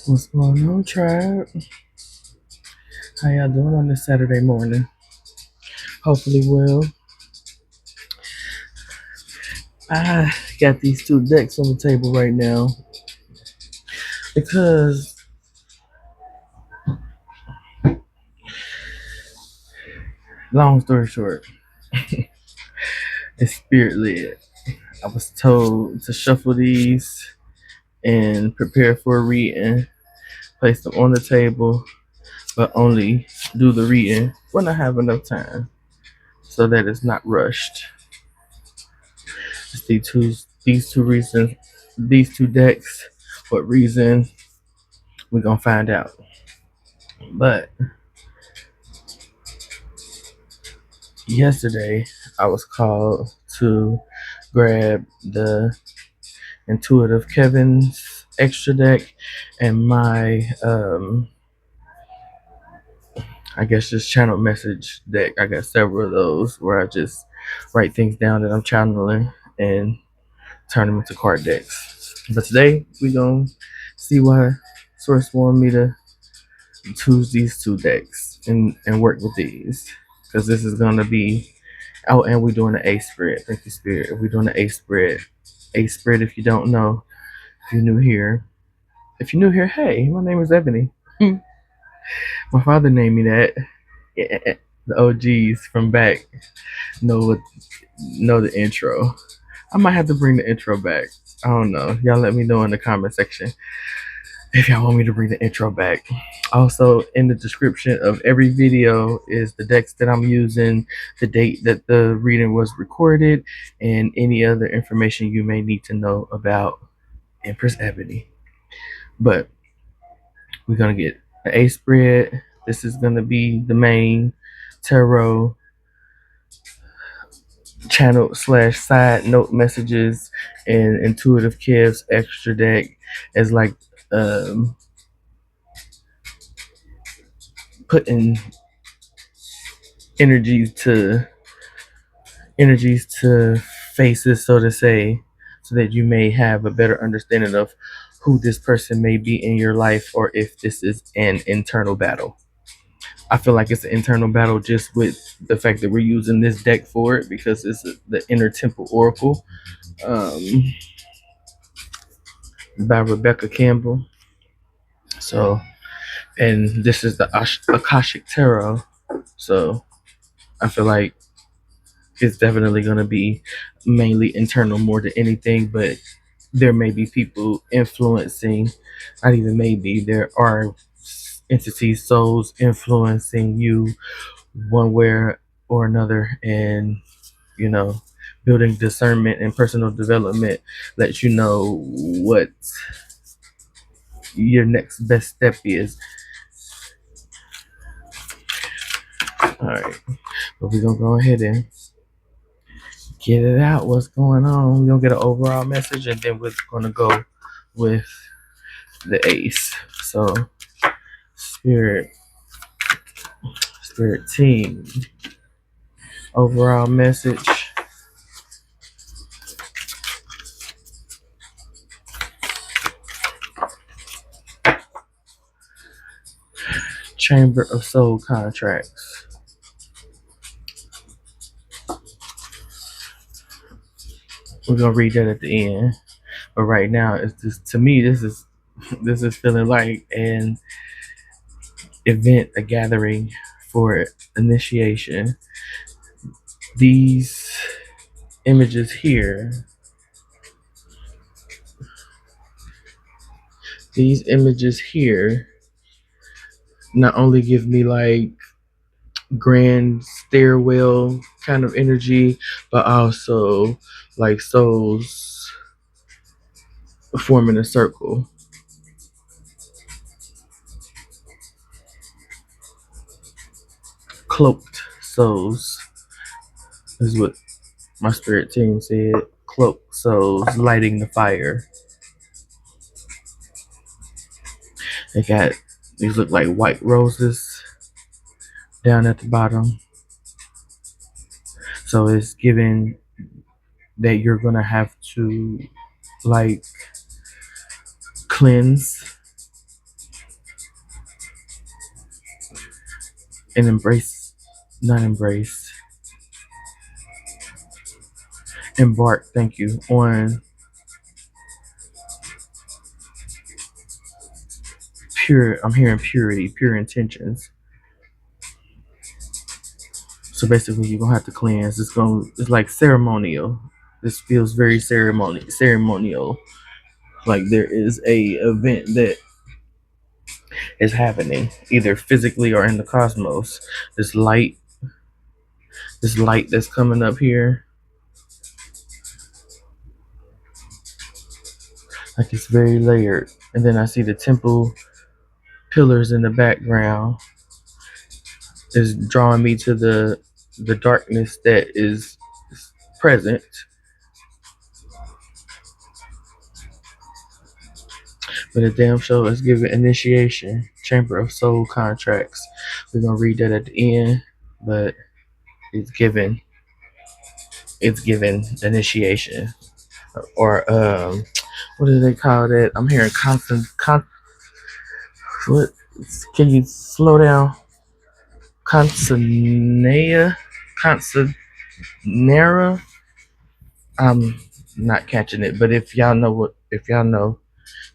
What's going on, tribe? How y'all doing on this Saturday morning? Hopefully well. I got these two decks on the table right now because, long story short, it's spirit led. I was told to shuffle these and prepare for a reading, place them on the table, but only do the reading when I have enough time so that it's not rushed. It's these two reasons, these two decks. What reason? We're gonna find out. But yesterday, I was called to grab the Intuitive Kevin's extra deck and my, I guess, just channel message deck. I got several of those where I just write things down that I'm channeling and turn them into card decks. But today, we're going to see why Source wanted me to choose these two decks and work with these. Because this is going to be. Oh, and we're doing the A spread. Thank you, Spirit. We're doing the A spread. A spread, if you don't know, if you're new here. If you're new here, hey, my name is Ebony. My father named me that. Yeah, the OGs from back know what know the intro. I might have to bring the intro back. I don't know. Y'all let me know in the comment section if y'all want me to bring the intro back. Also, in the description of every video is the decks that I'm using, the date that the reading was recorded, and any other information you may need to know about Empress Ebony. But we're going to get the A spread. This is going to be the main tarot channel slash side note messages, and Intuitive Kev's extra deck as like um, putting energies to faces, so to say, so that you may have a better understanding of who this person may be in your life, or if this is an internal battle. I feel like it's an internal battle just with the fact that we're using this deck for it because it's the Inner Temple Oracle, um, by Rebecca Campbell. So, and this is the Akashic Tarot. So, I feel like it's definitely going to be mainly internal more than anything, but there may be people influencing, not even maybe, there are entities, souls influencing you one way or another. And, you know, building discernment and personal development lets you know what your next best step is. All right, but we're going to go ahead and get it out. What's going on? We're going to get an overall message, and then we're going to go with the ace. So, Spirit team, overall message. Chamber of Soul Contracts. We're gonna read that at the end, but right now, it's just, to me, this is feeling like an event, a gathering for initiation. These images here, not only give me like grand stairwell kind of energy, but also like souls forming a circle. Cloaked souls is what my spirit team said. Cloaked souls lighting the fire. They got these look like white roses down at the bottom. So it's giving that you're gonna have to like cleanse and embrace, not embrace, embark, thank you, on pure, I'm hearing purity, pure intentions. So basically you're gonna have to cleanse. It's like ceremonial. This feels very ceremonial. Like there is a event that is happening, either physically or in the cosmos. This light, this light that's coming up here, like it's very layered. And then I see the temple pillars in the background is drawing me to the darkness that is present. But the damn show is giving initiation, chamber of soul contracts. We're gonna read that at the end, but it's given initiation, or what do they call that? I'm hearing what, can you slow down? Consanea, Consanera. I'm not catching it, but if y'all know if y'all know,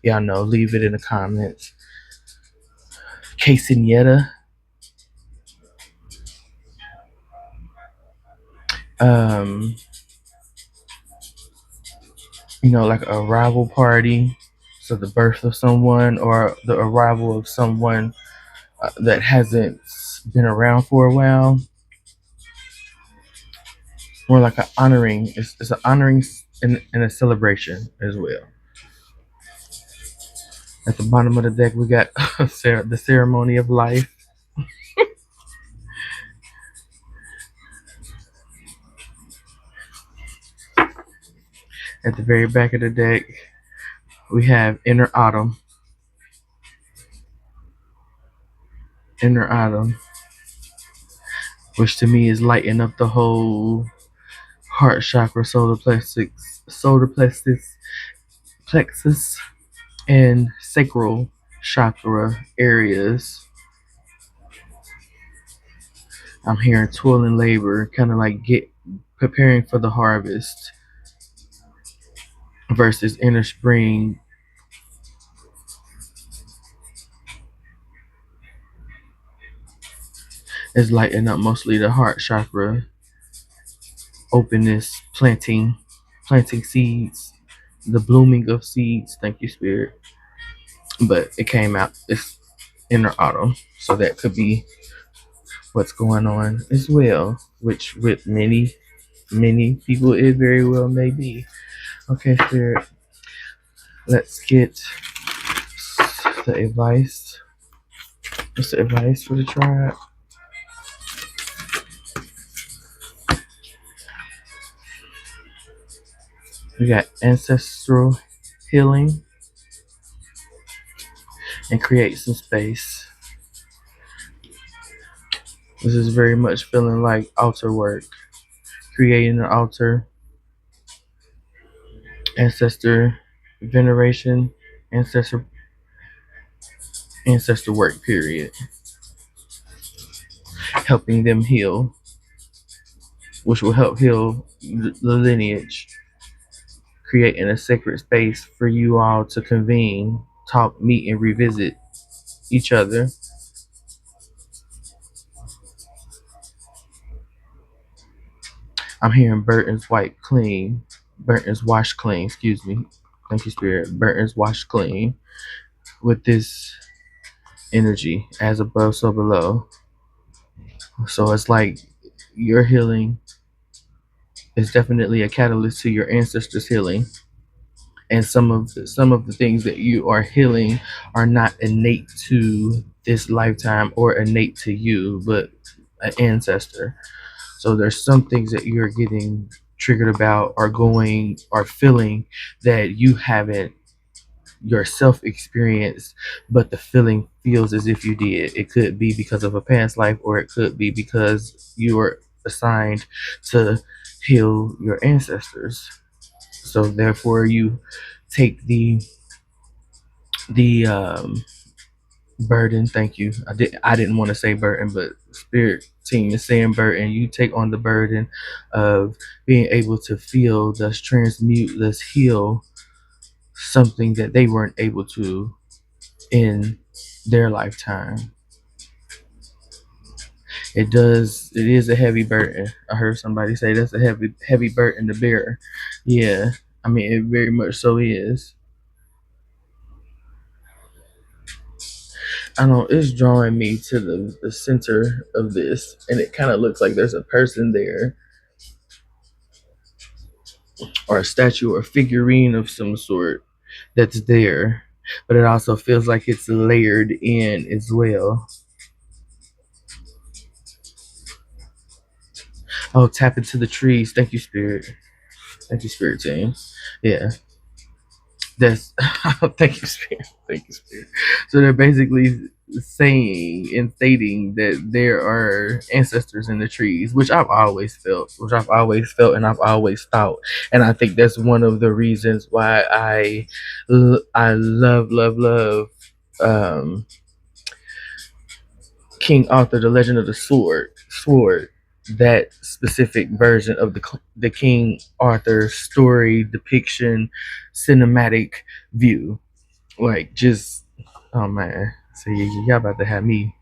y'all know. Leave it in the comments. Quinceañera. Um, like a arrival party. So the birth of someone or the arrival of someone that hasn't been around for a while. More like an honoring. It's an honoring and a celebration as well. At the bottom of the deck, we got the ceremony of life. At the very back of the deck, we have inner autumn. Inner autumn, which to me is lighting up the whole heart chakra, solar plexus, and sacral chakra areas. I'm hearing toil and labor, kind of like preparing for the harvest, versus inner spring is lighting up mostly the heart chakra, openness, planting seeds, the blooming of seeds. Thank you, Spirit. But it came out, it's inner autumn, so that could be what's going on as well, which with many people it very well may be. Okay, Spirit, let's get the advice. What's the advice for the tribe? We got ancestral healing and create some space. This is very much feeling like altar work, creating an altar, ancestor veneration, ancestor work period, helping them heal, which will help heal the lineage, creating a sacred space for you all to convene, talk, meet, and revisit each other. I'm hearing Burton's wash clean, excuse me. Thank you, Spirit. Burton's wash clean with this energy, as above, so below. So it's like your healing is definitely a catalyst to your ancestors' healing. And some of the things that you are healing are not innate to this lifetime or innate to you, but an ancestor. So there's some things that you're getting triggered about or feeling that you haven't yourself experienced, but the feeling feels as if you did. It could be because of a past life, or it could be because you were assigned to heal your ancestors. So therefore you take the Burden, thank you. I didn't want to say burden, but spirit team is saying burden. You take on the burden of being able to feel, thus transmute, thus heal something that they weren't able to in their lifetime. It is a heavy burden. I heard somebody say that's a heavy burden to bear. Yeah. I mean it very much so is. I know it's drawing me to the center of this, and it kind of looks like there's a person there, or a statue or figurine of some sort that's there, but it also feels like it's layered in as well. Oh, tap into the trees. Thank you, Spirit. Thank you, Spirit Team. Yeah, that's thank you, Spirit. Thank you, Spirit. So they're basically saying and stating that there are ancestors in the trees, which I've always felt, and I've always thought, and I think that's one of the reasons why I love um, King Arthur, the Legend of the Sword. That specific version of the King Arthur story depiction, cinematic view. Like just, oh man, so y'all about to have me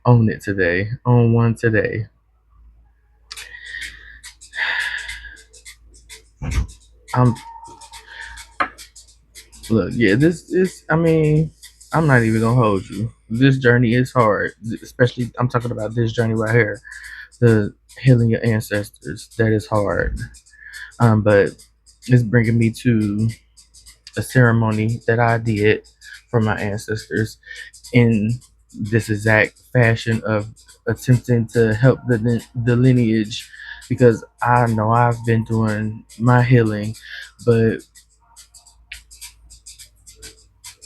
on it today, on one today. I'm look, yeah, this is. I mean, I'm not even gonna hold you. This journey is hard, especially I'm talking about this journey right here, the healing your ancestors. That is hard. But it's bringing me to a ceremony that I did for my ancestors in this exact fashion of attempting to help the lineage, because I know I've been doing my healing, but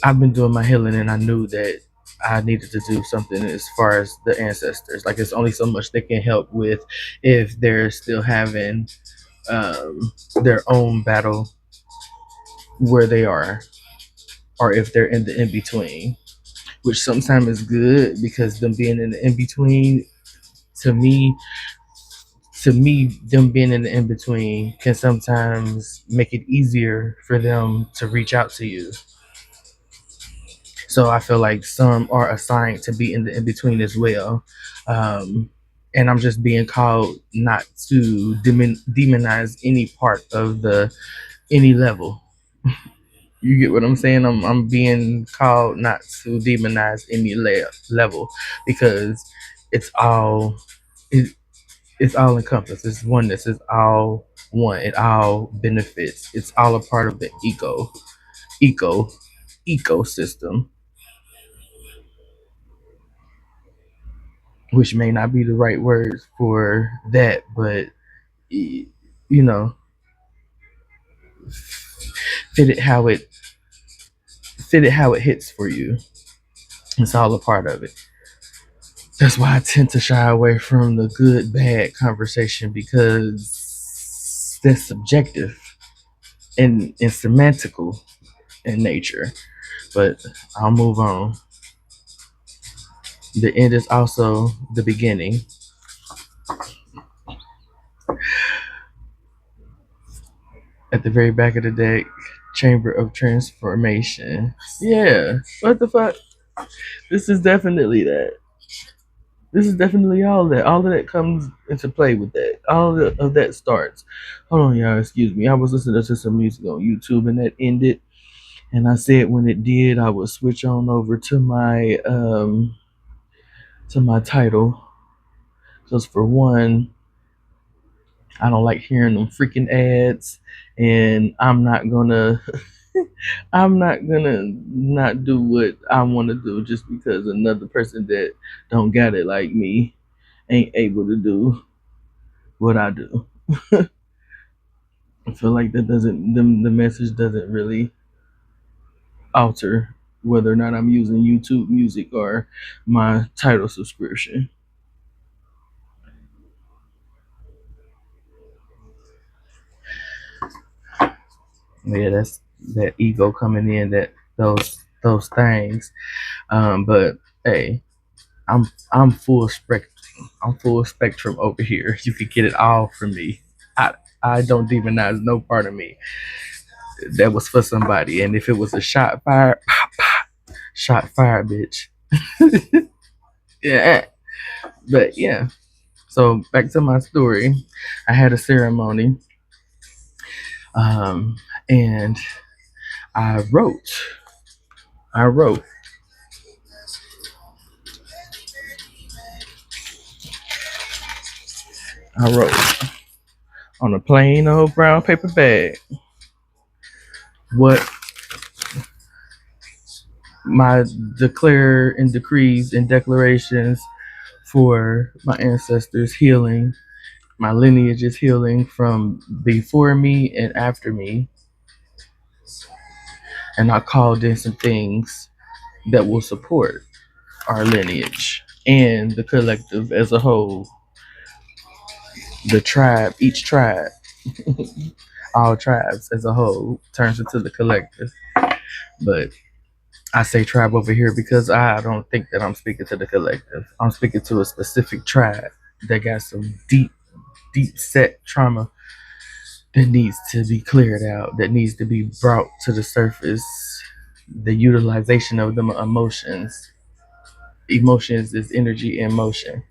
I've been doing my healing and I knew that I needed to do something as far as the ancestors. Like it's only so much they can help with if they're still having their own battle where they are, or if they're in the in between, which sometimes is good because them being in the in between, to me, them being in the in between can sometimes make it easier for them to reach out to you. So I feel like some are assigned to be in the in between as well. And I'm just being called not to demonize any part of the any level. You get what I'm saying? I'm being called not to demonize any level, because it's all it, it's all encompassed. It's oneness. It's all one. It all benefits. It's all a part of the eco ecosystem, which may not be the right words for that, but you know, fit it how it fit it how it hits for you. It's all a part of it. That's why I tend to shy away from the good bad conversation, because that's subjective and semantical in nature. But I'll move on. The end is also the beginning. At the very back of the deck, Chamber of Transformation. Yeah. What the fuck? This is definitely that. This is definitely all of that. All of that comes into play with that. Of that starts. Hold on, y'all. Excuse me. I was listening to some music on YouTube and that ended. And I said when it did, I would switch on over to my title. Just for one, I don't like hearing them freaking ads, and I'm not gonna not do what I want to do just because another person that don't got it like me ain't able to do what I do. I feel like that doesn't the message doesn't really alter whether or not I'm using YouTube Music or my title subscription. Yeah, that's that ego coming in, that those things. But Hey, I'm full spectrum. I'm full spectrum over here. You could get it all from me. I I don't demonize no part of me. That was for somebody. And if it was a shot fired, shot fired, bitch. Yeah. But yeah. So back to my story. I had a ceremony, um, and I wrote. I wrote. I wrote on a plain old brown paper bag what my declare and decrees and declarations for my ancestors healing, my lineage is healing from before me and after me. And I called in some things that will support our lineage and the collective as a whole, the tribe, each tribe, all tribes as a whole turns into the collective. But I say tribe over here because I don't think that I'm speaking to the collective. I'm speaking to a specific tribe that got some deep, deep set trauma that needs to be cleared out, that needs to be brought to the surface. The utilization of the emotions. Emotions is energy in motion.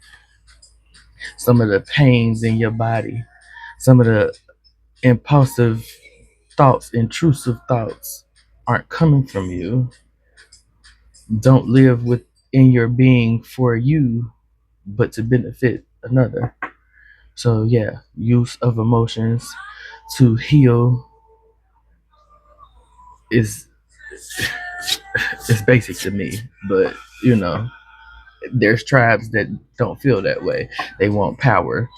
Some of the pains in your body, some of the impulsive thoughts, intrusive thoughts aren't coming from you. Don't live within your being for you, but to benefit another. So yeah, use of emotions to heal is basic to me. But you know, there's tribes that don't feel that way. They want power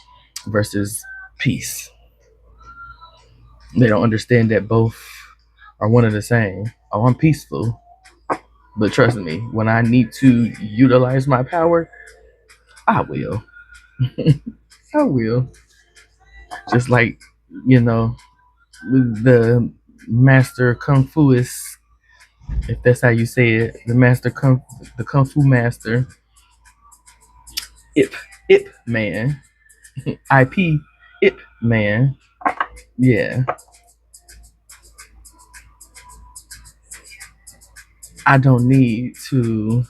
versus peace. They don't understand that both are one and the same. Oh, I'm peaceful, but trust me, when I need to utilize my power, I will. I will. Just like, you know, the master kung fuist, if that's how you say it, the kung fu master, Ip, Ip man, IP, Ip man. Yeah, I don't need to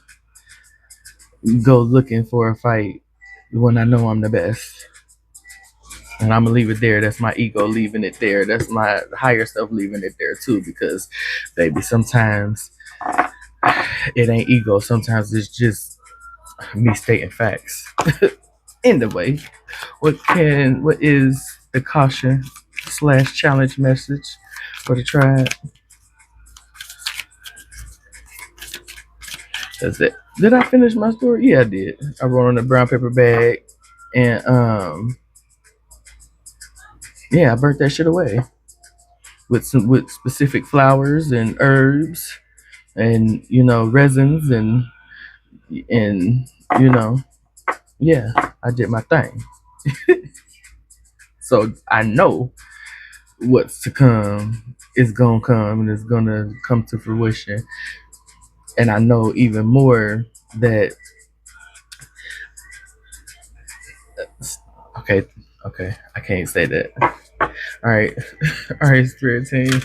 go looking for a fight when I know I'm the best. And I'm gonna leave it there. That's my ego leaving it there. That's my higher self leaving it there too. Because, baby, sometimes it ain't ego. Sometimes it's just me stating facts. Anyway, what is the caution slash challenge message for the tribe? That's it. Did I finish my story? Yeah, I did. I wrote on a brown paper bag, and yeah, I burnt that shit away with specific flowers and herbs and resins and you know yeah, I did my thing. So I know what's to come is gonna come and it's gonna come to fruition. And I know even more that okay, okay, I can't say that. All right, all right, spirit team.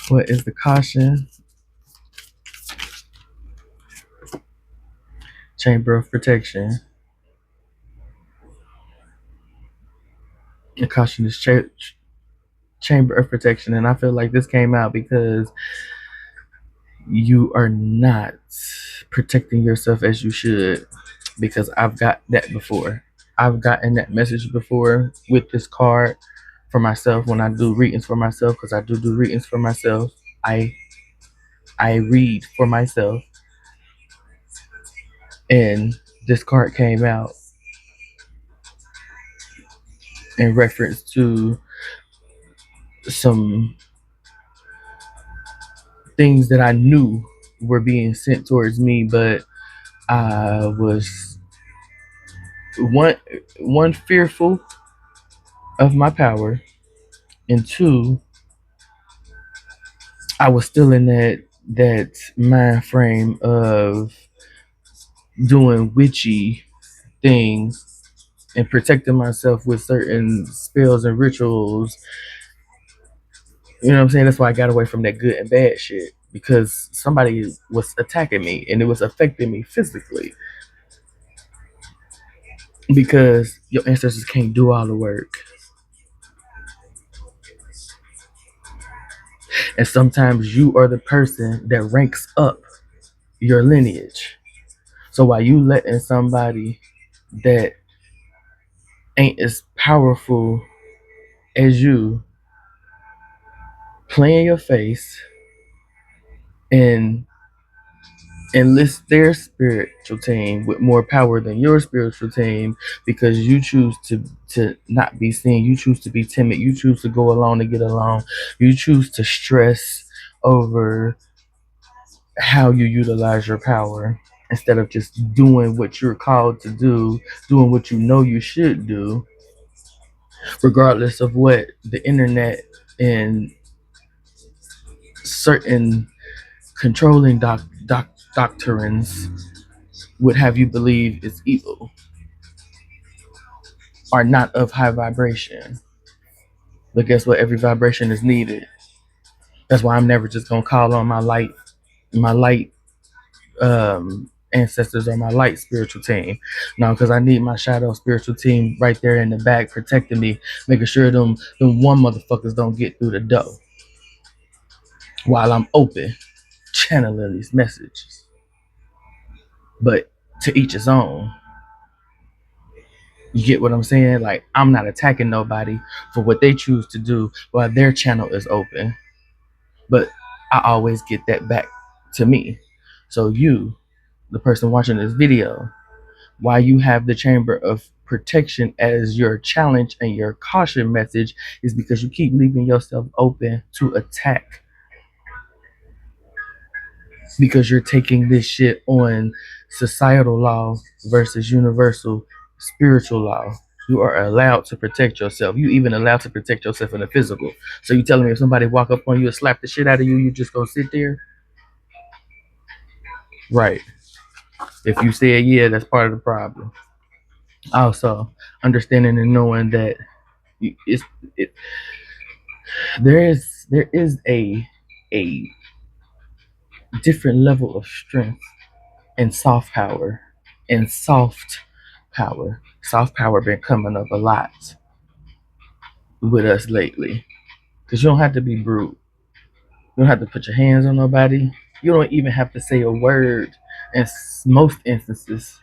What is the caution? Chamber of protection. The caution is chamber of protection, and I feel like this came out because you are not protecting yourself as you should, because I've got that before. I've gotten that message before with this card for myself when I do readings for myself, because I do readings for myself. I I read for myself, and this card came out in reference to some things that I knew were being sent towards me, but I was one fearful of my power, and two, I was still in that that mind frame of doing witchy things and protecting myself with certain spells and rituals. You know what I'm saying? That's why I got away from that good and bad shit, because somebody was attacking me and it was affecting me physically, because your ancestors can't do all the work. And sometimes you are the person that ranks up your lineage. So while you letting somebody that ain't as powerful as you play in your face and enlist their spiritual team with more power than your spiritual team, because you choose to not be seen, you choose to be timid, you choose to go along to get along, you choose to stress over how you utilize your power instead of just doing what you're called to do, doing what you know you should do, regardless of what the internet and certain controlling doctrines would have you believe is evil, are not of high vibration. But guess what? Every vibration is needed. That's why I'm never just gonna call on my light ancestors or my light spiritual team. No, because I need my shadow spiritual team right there in the back protecting me, making sure them one motherfuckers don't get through the door while I'm open, channeling these messages. But to each his own. You get what I'm saying? Like, I'm not attacking nobody for what they choose to do while their channel is open. But I always get that back to me. So you, the person watching this video, why you have the chamber of protection as your challenge and your caution message is because you keep leaving yourself open to attack, because you're taking this shit on societal law versus universal spiritual law. You are allowed to protect yourself. You even allowed to protect yourself in the physical. So you telling me if somebody walk up on you and slap the shit out of you, you just gonna sit there? Right. If you say yeah, that's part of the problem. Also, understanding and knowing that it's it, there is a different level of strength and soft power and soft power. Soft power been coming up a lot with us lately, because you don't have to be brute. You don't have to put your hands on nobody. You don't even have to say a word in most instances.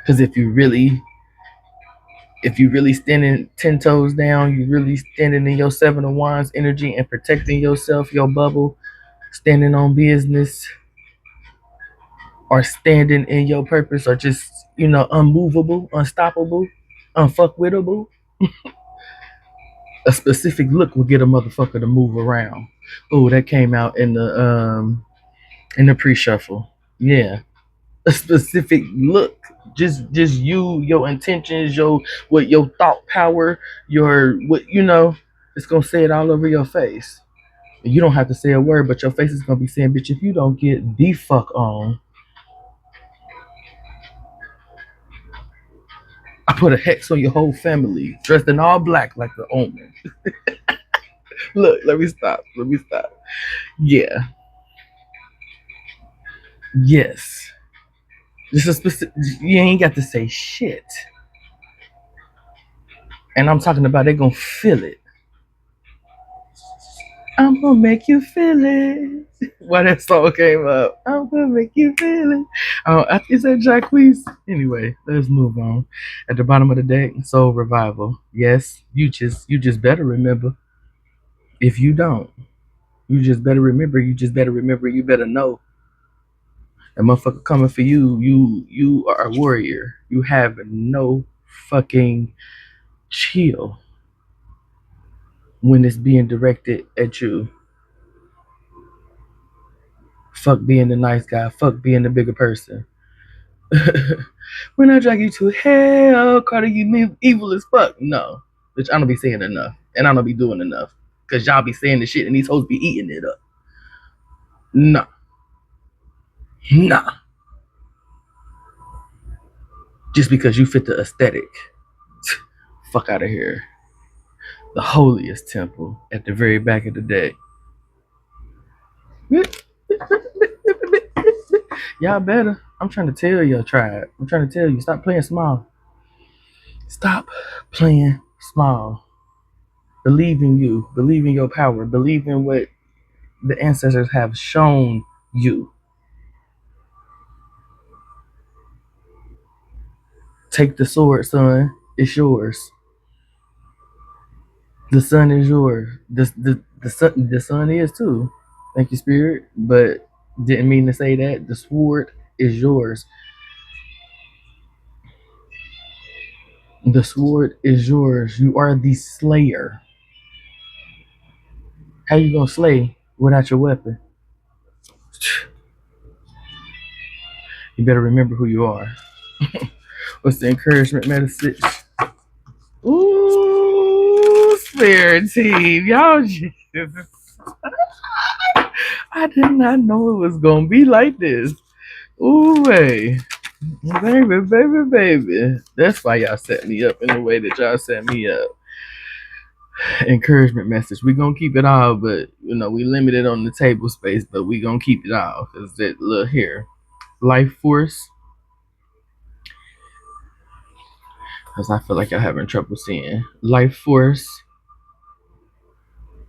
Because if you really standing 10 toes down, you really standing in your 7 of Wands energy and protecting yourself, your bubble, standing on business, or standing in your purpose, or just unmovable, unstoppable, unfuckwittable. A specific look will get a motherfucker to move around. Oh, that came out in the pre-shuffle. Yeah, a specific look. Just you, your intentions, your thought power, your what it's gonna say it all over your face. You don't have to say a word, but your face is gonna be saying, "Bitch, if you don't get the fuck on, I put a hex on your whole family, dressed in all black like the omen." Look, let me stop. Let me stop. Yeah, yes. Just a specific. You ain't got to say shit, and I'm talking about they gonna feel it. I'm gonna make you feel it. Why that song came up? I'm gonna make you feel it. Oh, is that Jacquees? Anyway, let's move on. At the bottom of the deck, soul revival. Yes, you just better remember. If you don't, you just better remember. You just better remember. You better know. A motherfucker coming for you. You are a warrior. You have no fucking chill when it's being directed at you. Fuck being the nice guy. Fuck being the bigger person. When I drag you to hell, Carter, you evil as fuck. No, bitch, I don't be saying enough, and I don't be doing enough, cause y'all be saying the shit, and these hoes be eating it up. Nah, nah. Just because you fit the aesthetic. Fuck out of here. The holiest temple at the very back of the day. Y'all better. I'm trying to tell you, tribe. I'm trying to tell you, stop playing small. Stop playing small. Believe in you. Believe in your power. Believe in what the ancestors have shown you. Take the sword, son. It's yours. The sun is yours. The sun is too. Thank you, spirit. But didn't mean to say that. The sword is yours. The sword is yours. You are the slayer. How you gonna slay without your weapon? You better remember who you are. What's the encouragement message? Ooh, spirit team, y'all just. I did not know it was gonna be like this. Ooh, way. Baby, baby, baby. That's why y'all set me up in the way that y'all set me up. Encouragement message. We gonna keep it all, but we limited on the table space, but we gonna keep it all because that look here, life force. Because I feel like y'all having trouble seeing life force.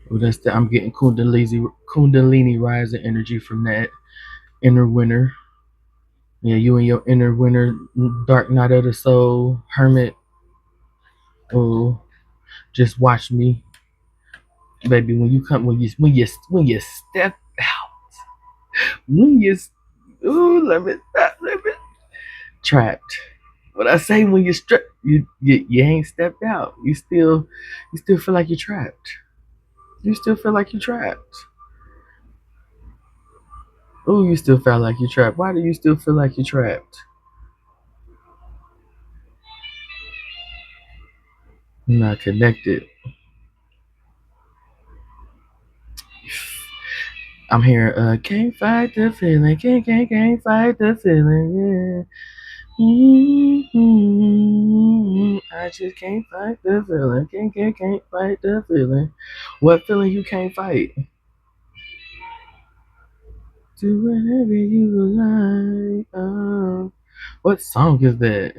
Well, I'm getting Kundalini rising energy from that inner winter. Yeah, you and your inner winter, dark night of the soul, hermit. Oh, just watch me, baby. When you come, when you step out, when you, ooh, let me trapped. What I say when you strap, you ain't stepped out. You still feel like you're trapped. You still feel like you're trapped. Oh, you still feel like you're trapped. Why do you still feel like you're trapped? You're not connected. I'm here. Can't fight the feeling. Can't fight the feeling. Yeah. I just can't fight the feeling. Can't fight the feeling. What feeling you can't fight? Do whatever you like. What song is that?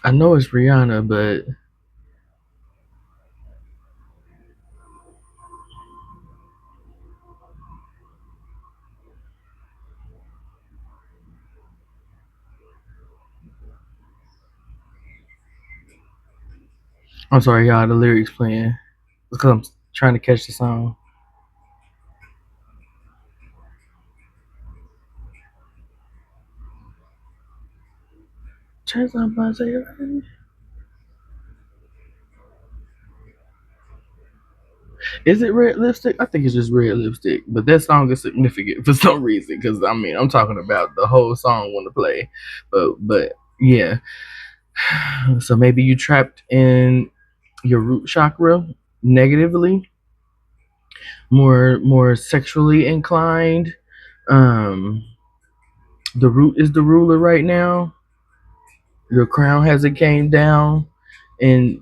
I know it's Rihanna, but I'm sorry, y'all. The lyrics playing because I'm trying to catch the song. Turn somebody. Is it red lipstick? I think it's just red lipstick. But that song is significant for some reason. Because I mean, I'm talking about the whole song want to play, but yeah. So maybe you trapped in your root chakra negatively, more sexually inclined. Um, the root is the ruler right now. Your crown hasn't came down, and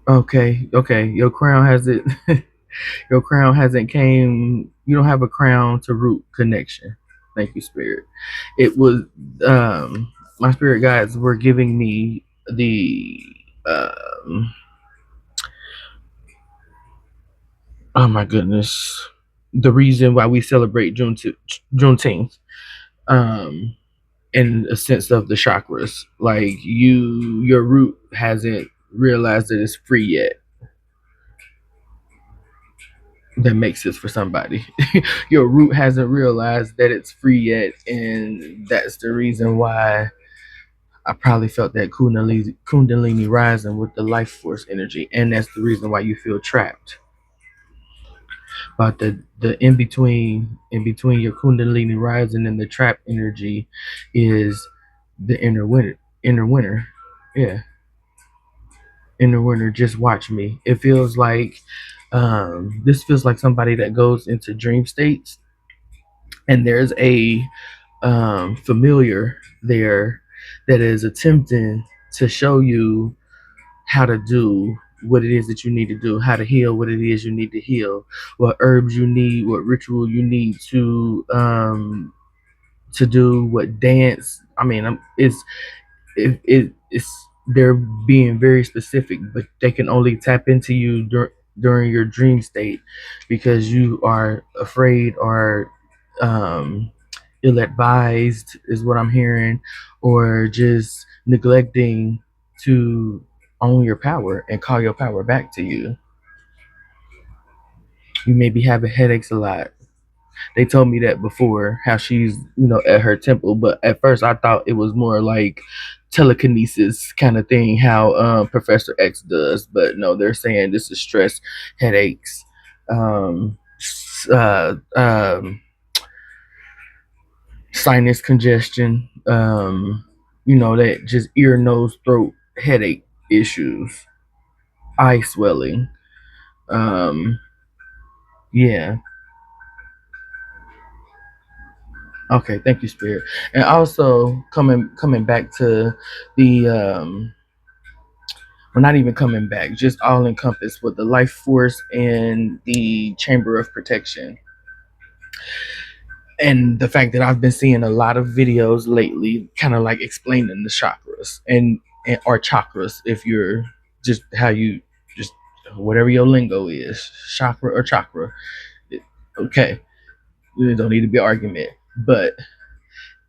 okay, your crown hasn't your crown hasn't came. You don't have a crown to root connection. Thank you, spirit. It was my spirit guides were giving me the um oh my goodness, the reason why we celebrate Juneteenth. Um, in a sense of the chakras, like your root hasn't realized that it's free yet. That makes sense for somebody. Your root hasn't realized that it's free yet, and that's the reason why I probably felt that kundalini rising with the life force energy, and that's the reason why you feel trapped. But the in between your kundalini rising and the trap energy is the inner winter. Yeah, in the winter, just watch me. It feels like this feels like somebody that goes into dream states, and there's a familiar there that is attempting to show you how to do what it is that you need to do, how to heal what it is you need to heal, what herbs you need, what ritual you need to do, what dance. I mean, it's they're being very specific, but they can only tap into you during your dream state because you are afraid or um, ill-advised, is what I'm hearing, or just neglecting to own your power and call your power back to you. You may be having headaches a lot. They told me that before, how she's, at her temple, but at first I thought it was more like telekinesis kind of thing, how Professor X does. But no, they're saying this is stress, headaches, um, sinus congestion, that just ear, nose, throat, headache issues, eye swelling. Um, yeah. Okay, thank you, Spirit. And also coming back to the well, not even coming back, just all encompassed with the life force and the chamber of protection. And the fact that I've been seeing a lot of videos lately, kind of like explaining the chakras and or chakras, if you're just how you just whatever your lingo is, chakra or chakra. Okay, there don't need to be argument, but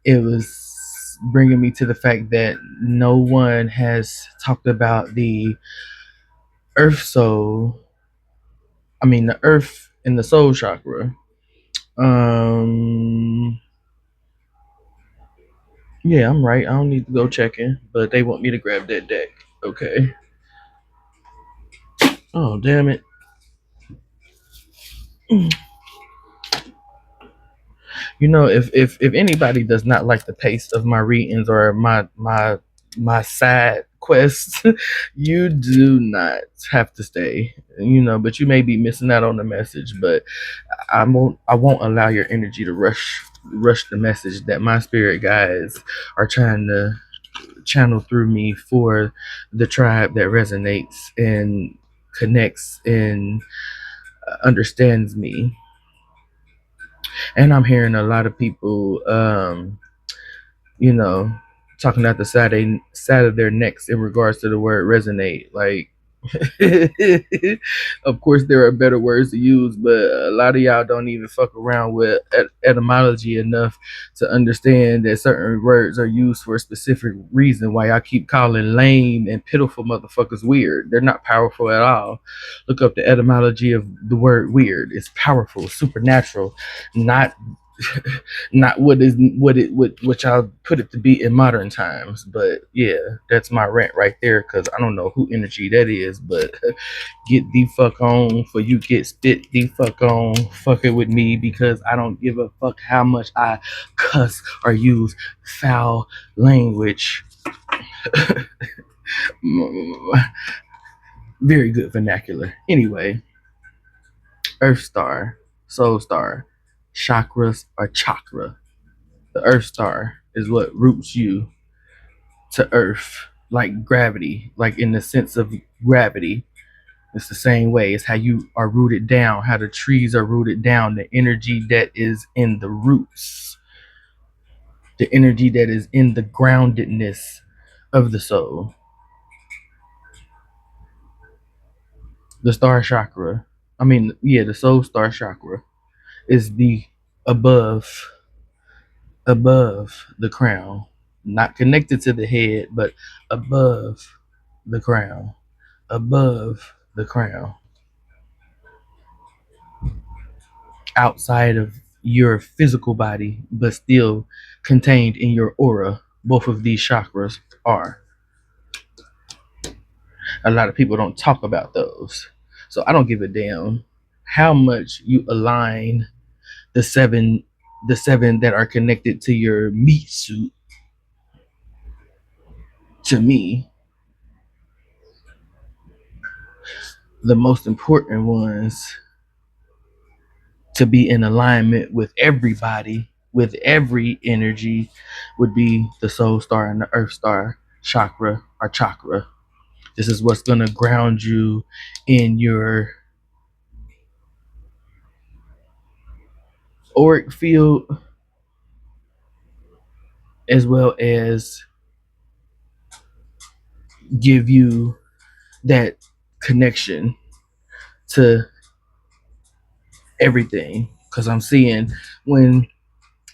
it was bringing me to the fact that no one has talked about the earth soul. I mean, the earth and the soul chakra. Um, yeah, I'm right. I don't need to go check in, but they want me to grab that deck. Okay. Oh, damn it. If anybody does not like the pace of my readings or my side quests, you do not have to stay. But you may be missing out on the message. But I won't allow your energy to rush the message that my spirit guides are trying to channel through me for the tribe that resonates and connects and understands me. And I'm hearing a lot of people, you know, talking out the side of their necks in regards to the word resonate. Like, of course, there are better words to use, but a lot of y'all don't even fuck around with etymology enough to understand that certain words are used for a specific reason. Why y'all keep calling lame and pitiful motherfuckers weird? They're not powerful at all. Look up the etymology of the word weird. It's powerful, supernatural, not not what y'all put it to be in modern times. But yeah, that's my rant right there, because I don't know who energy that is, but get the fuck on for you get spit the fuck on fucking with me, because I don't give a fuck how much I cuss or use foul language. Very good vernacular. Anyway, Earth Star, Soul Star, chakras or chakra. The Earth Star is what roots you to Earth, like gravity, like in the sense of gravity. It's the same way. It's how you are rooted down, how the trees are rooted down, the energy that is in the roots, the energy that is in the groundedness of the soul. The star chakra, the soul star chakra is the above, above the crown, not connected to the head, but above the crown, above the crown, outside of your physical body, but still contained in your aura. Both of these chakras are. A lot of people don't talk about those. So I don't give a damn how much you align the seven that are connected to your meat suit to me. the most important ones to be in alignment with everybody, with every energy, would be the soul star and the earth star chakra or chakra. This is what's going to ground you in your auric field, as well as give you that connection to everything. Because I'm seeing when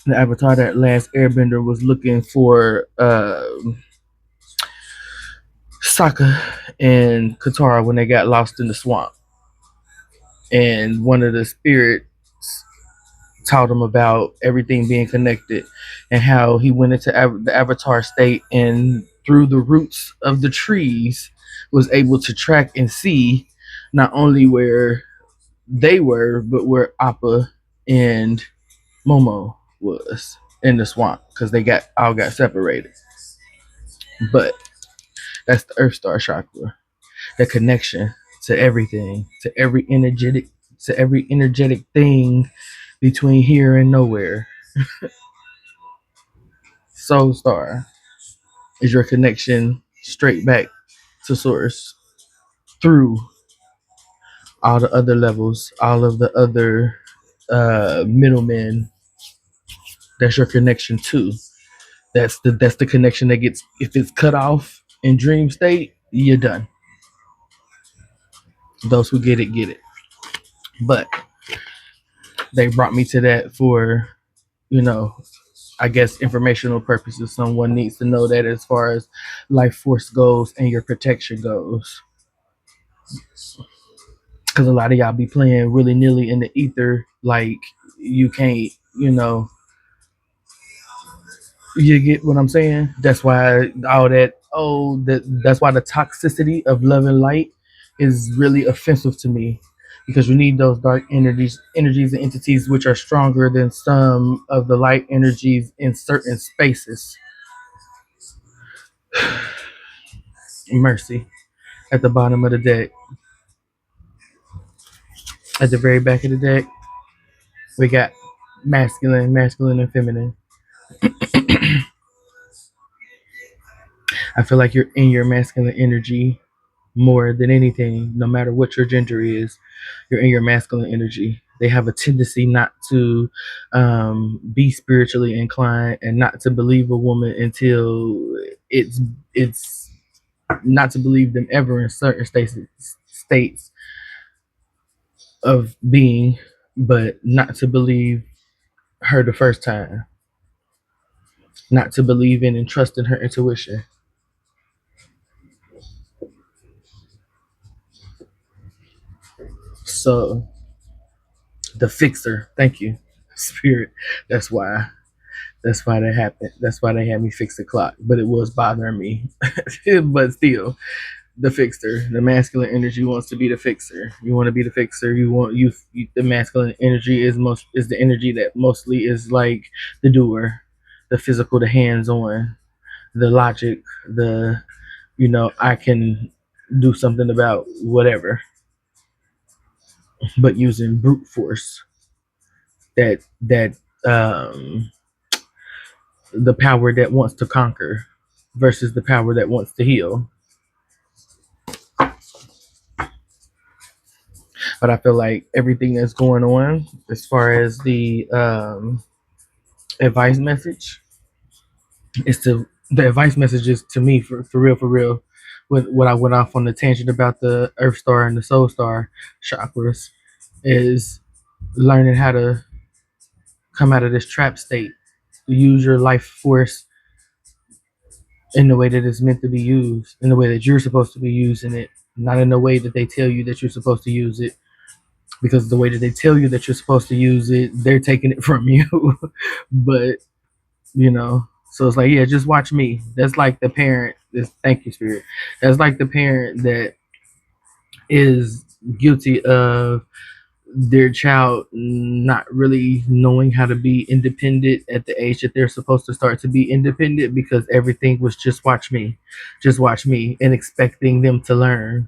the Avatar, that last Airbender, was looking for Sokka and Katara when they got lost in the swamp, and one of the spirits taught him about everything being connected, and how he went into the Avatar state, and through the roots of the trees was able to track and see not only where they were, but where Appa and Momo was in the swamp, because they got separated. But that's the Earth Star chakra, the connection to everything, to every energetic thing between here and nowhere. Soul Star is your connection straight back to source through all the other levels, all of the other middlemen. That's your connection to. That's the connection that gets, if it's cut off in dream state, you're done. Those who get it. But they brought me to that for, you know, I guess informational purposes. Someone needs to know that as far as life force goes and your protection goes. Because a lot of y'all be playing willy nilly in the ether, like you can't, you get what I'm saying? That's why all that, that's why the toxicity of love and light is really offensive to me. Because you need those dark energies and entities which are stronger than some of the light energies in certain spaces. Mercy. At the bottom of the deck, at the very back of the deck, we got masculine and feminine. I feel like you're in your masculine energy more than anything, no matter what your gender is. You're in your masculine energy. They have a tendency not to be spiritually inclined and not to believe a woman until it's not to believe them ever in certain states of being, but not to believe her the first time, not to believe in and trust in her intuition. So the fixer, thank you, spirit. That's why. That's why that happened. That's why they had me fix the clock. But it was bothering me. But still, the fixer, the masculine energy wants to be the fixer. You want to be the fixer. You the masculine energy is the energy that mostly is like the doer, the physical, the hands on, the logic, the I can do something about whatever, but using brute force. That the power that wants to conquer versus the power that wants to heal. But I feel like everything that's going on as far as the advice message is to the advice messages to me for real. With what I went off on the tangent about the Earth Star and the Soul Star chakras is learning how to come out of this trap state, use your life force in the way that it's meant to be used, in the way that you're supposed to be using it, not in the way that they tell you that you're supposed to use it. Because the way that they tell you that you're supposed to use it, they're taking it from you. But so it's like, yeah, just watch me. That's like the parent. Thank you, spirit. That's like the parent that is guilty of their child not really knowing how to be independent at the age that they're supposed to start to be independent, because everything was just watch me, and expecting them to learn.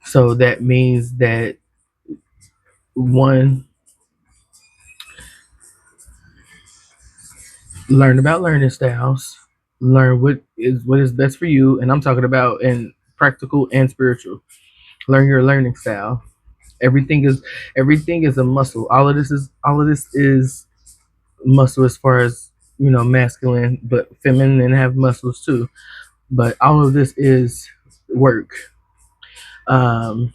So that means that one, learn about learning styles, learn what is best for you, and I'm talking about in practical and spiritual. Learn your learning style. Everything is a muscle. All of this is muscle as far as masculine, but feminine have muscles too. But all of this is work. Um,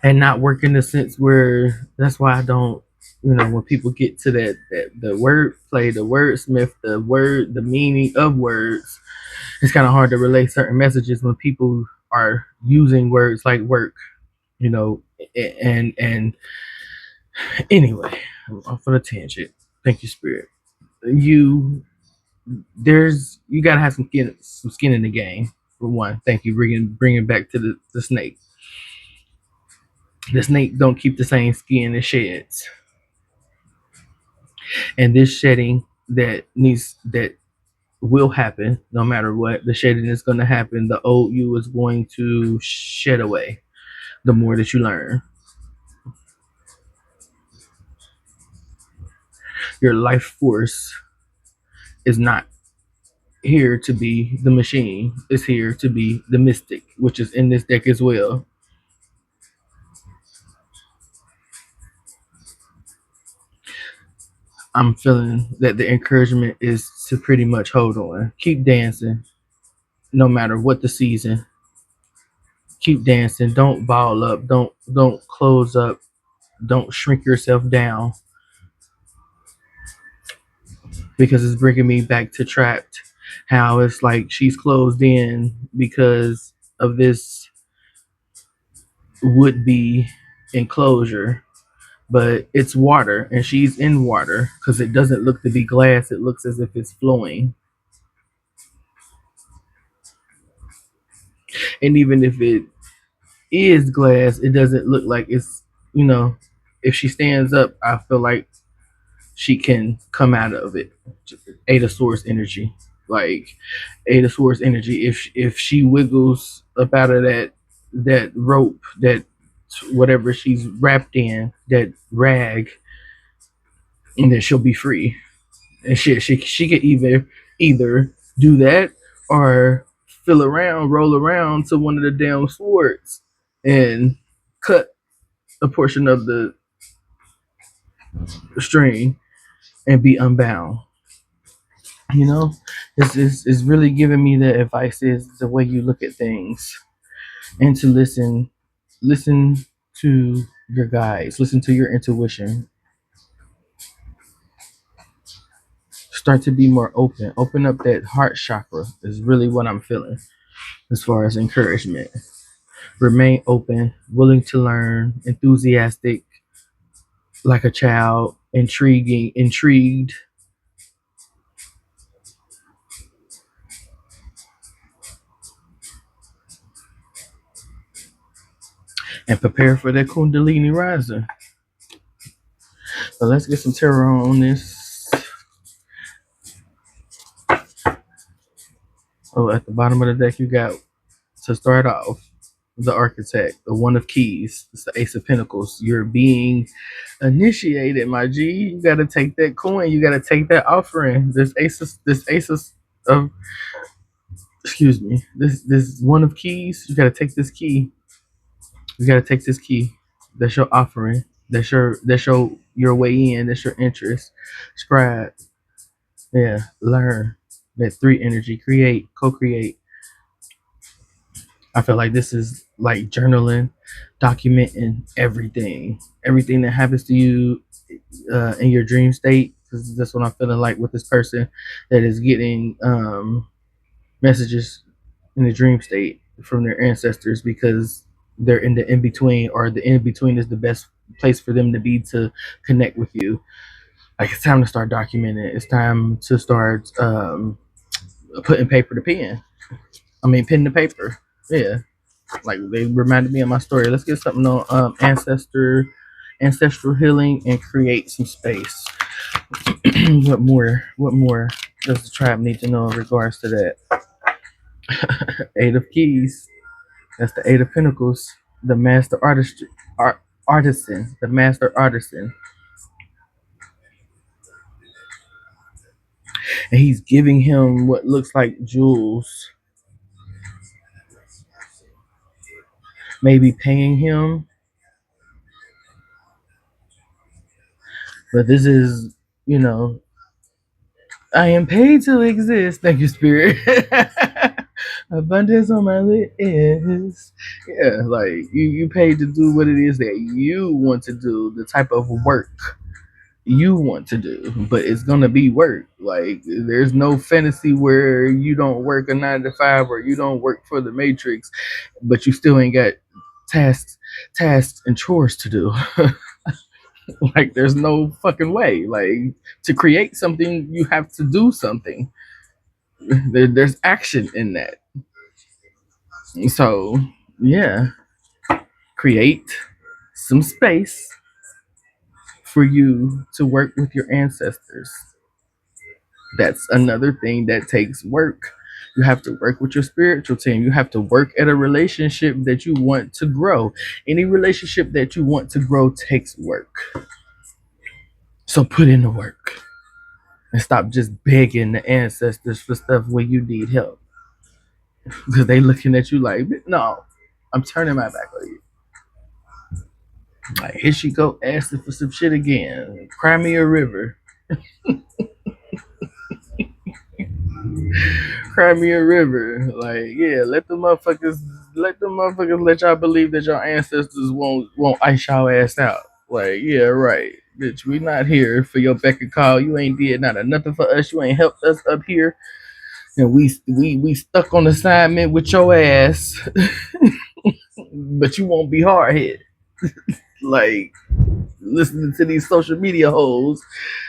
and not work in the sense where that's why I don't when people get to that the word play, the wordsmith, the meaning of words, it's kind of hard to relate certain messages when people are using words like work, you know, and anyway, I'm off on a tangent. Thank you, Spirit. You you gotta have some skin in the game for one. Thank you, bringing back to the snake. The snake don't keep the same skin it sheds, and this shedding that will happen no matter what. The shedding is going to happen. The old you is going to shed away the more that you learn. Your life force is not here to be the machine. It's here to be the mystic, which is in this deck as well. I'm feeling that the encouragement is to pretty much hold on. Keep dancing no matter what the season. Keep dancing. Don't ball up. Don't close up. Don't shrink yourself down, because it's bringing me back to Trapped. How it's like she's closed in because of this would be enclosure, but it's water and she's in water because it doesn't look to be glass. It looks as if it's flowing. And even if it is glass, it doesn't look like it's, you know, if she stands up, I feel like she can come out of it. Ada source energy, like Ada source energy. If she wiggles up out of that rope, that whatever she's wrapped in, that rag, and then she'll be free. And she could either do that or roll around to one of the damn swords and cut a portion of the string and be unbound. You know, it's really giving me the advice is the way you look at things, and to listen to your guides, listen to your intuition, start to be more open up that heart chakra is really what I'm feeling as far as encouragement. Remain open, willing to learn, enthusiastic like a child, intrigued, and prepare for that kundalini rising. So let's get some tarot on this. Oh, at the bottom of the deck, you got, to start off, the architect, the one of keys. It's the ace of pentacles. You're being initiated, my G. You got to take that coin. You got to take that offering. Of excuse me. This one of keys. You got to take this key. You got to take this key. That's your offering. That's your way in. That's your interest. Scribe. Yeah. Learn. That three energy. Create. Co-create. I feel like this is like journaling, documenting everything that happens to you in your dream state. Because that's what I'm feeling like with this person that is getting messages in the dream state from their ancestors, because they're in the in between, or the in between is the best place for them to be to connect with you. Like, it's time to start documenting. It's time to start putting paper to pen. I mean, pen to paper. Yeah, like they reminded me of my story. Let's get something on ancestral healing and create some space. What more does the tribe need to know in regards to that? Eight of keys. That's the Eight of Pentacles, the master artisan, the master artisan. And he's giving him what looks like jewels, maybe paying him. But this is, you know, I am paid to exist. Thank you, Spirit. Abundance on my list. Yeah, like you paid to do what it is that you want to do, the type of work you want to do, but it's gonna be work. Like there's no fantasy where you don't work a 9 to 5 or you don't work for the Matrix, but you still ain't got tasks, tasks and chores to do. Like there's no fucking way. Like to create something, you have to do something. There's action in that. So yeah, create some space for you to work with your ancestors. That's another thing that takes work. You have to work with your spiritual team. You have to work at a relationship that you want to grow. Any relationship that you want to grow takes work. So put in the work and stop just begging the ancestors for stuff when you need help. Because they looking at you like, no, I'm turning my back on you. Like, here she go asking for some shit again. Cry me a river. Cry me a river. Like, yeah, let the motherfuckers let y'all believe that your ancestors won't ice y'all ass out. Like, yeah, right. Bitch, we not here for your beck and call. You ain't did not a nothing for us. You ain't helped us up here. And we stuck on assignment with your ass. But you won't be hard hit. Like listening to these social media hoes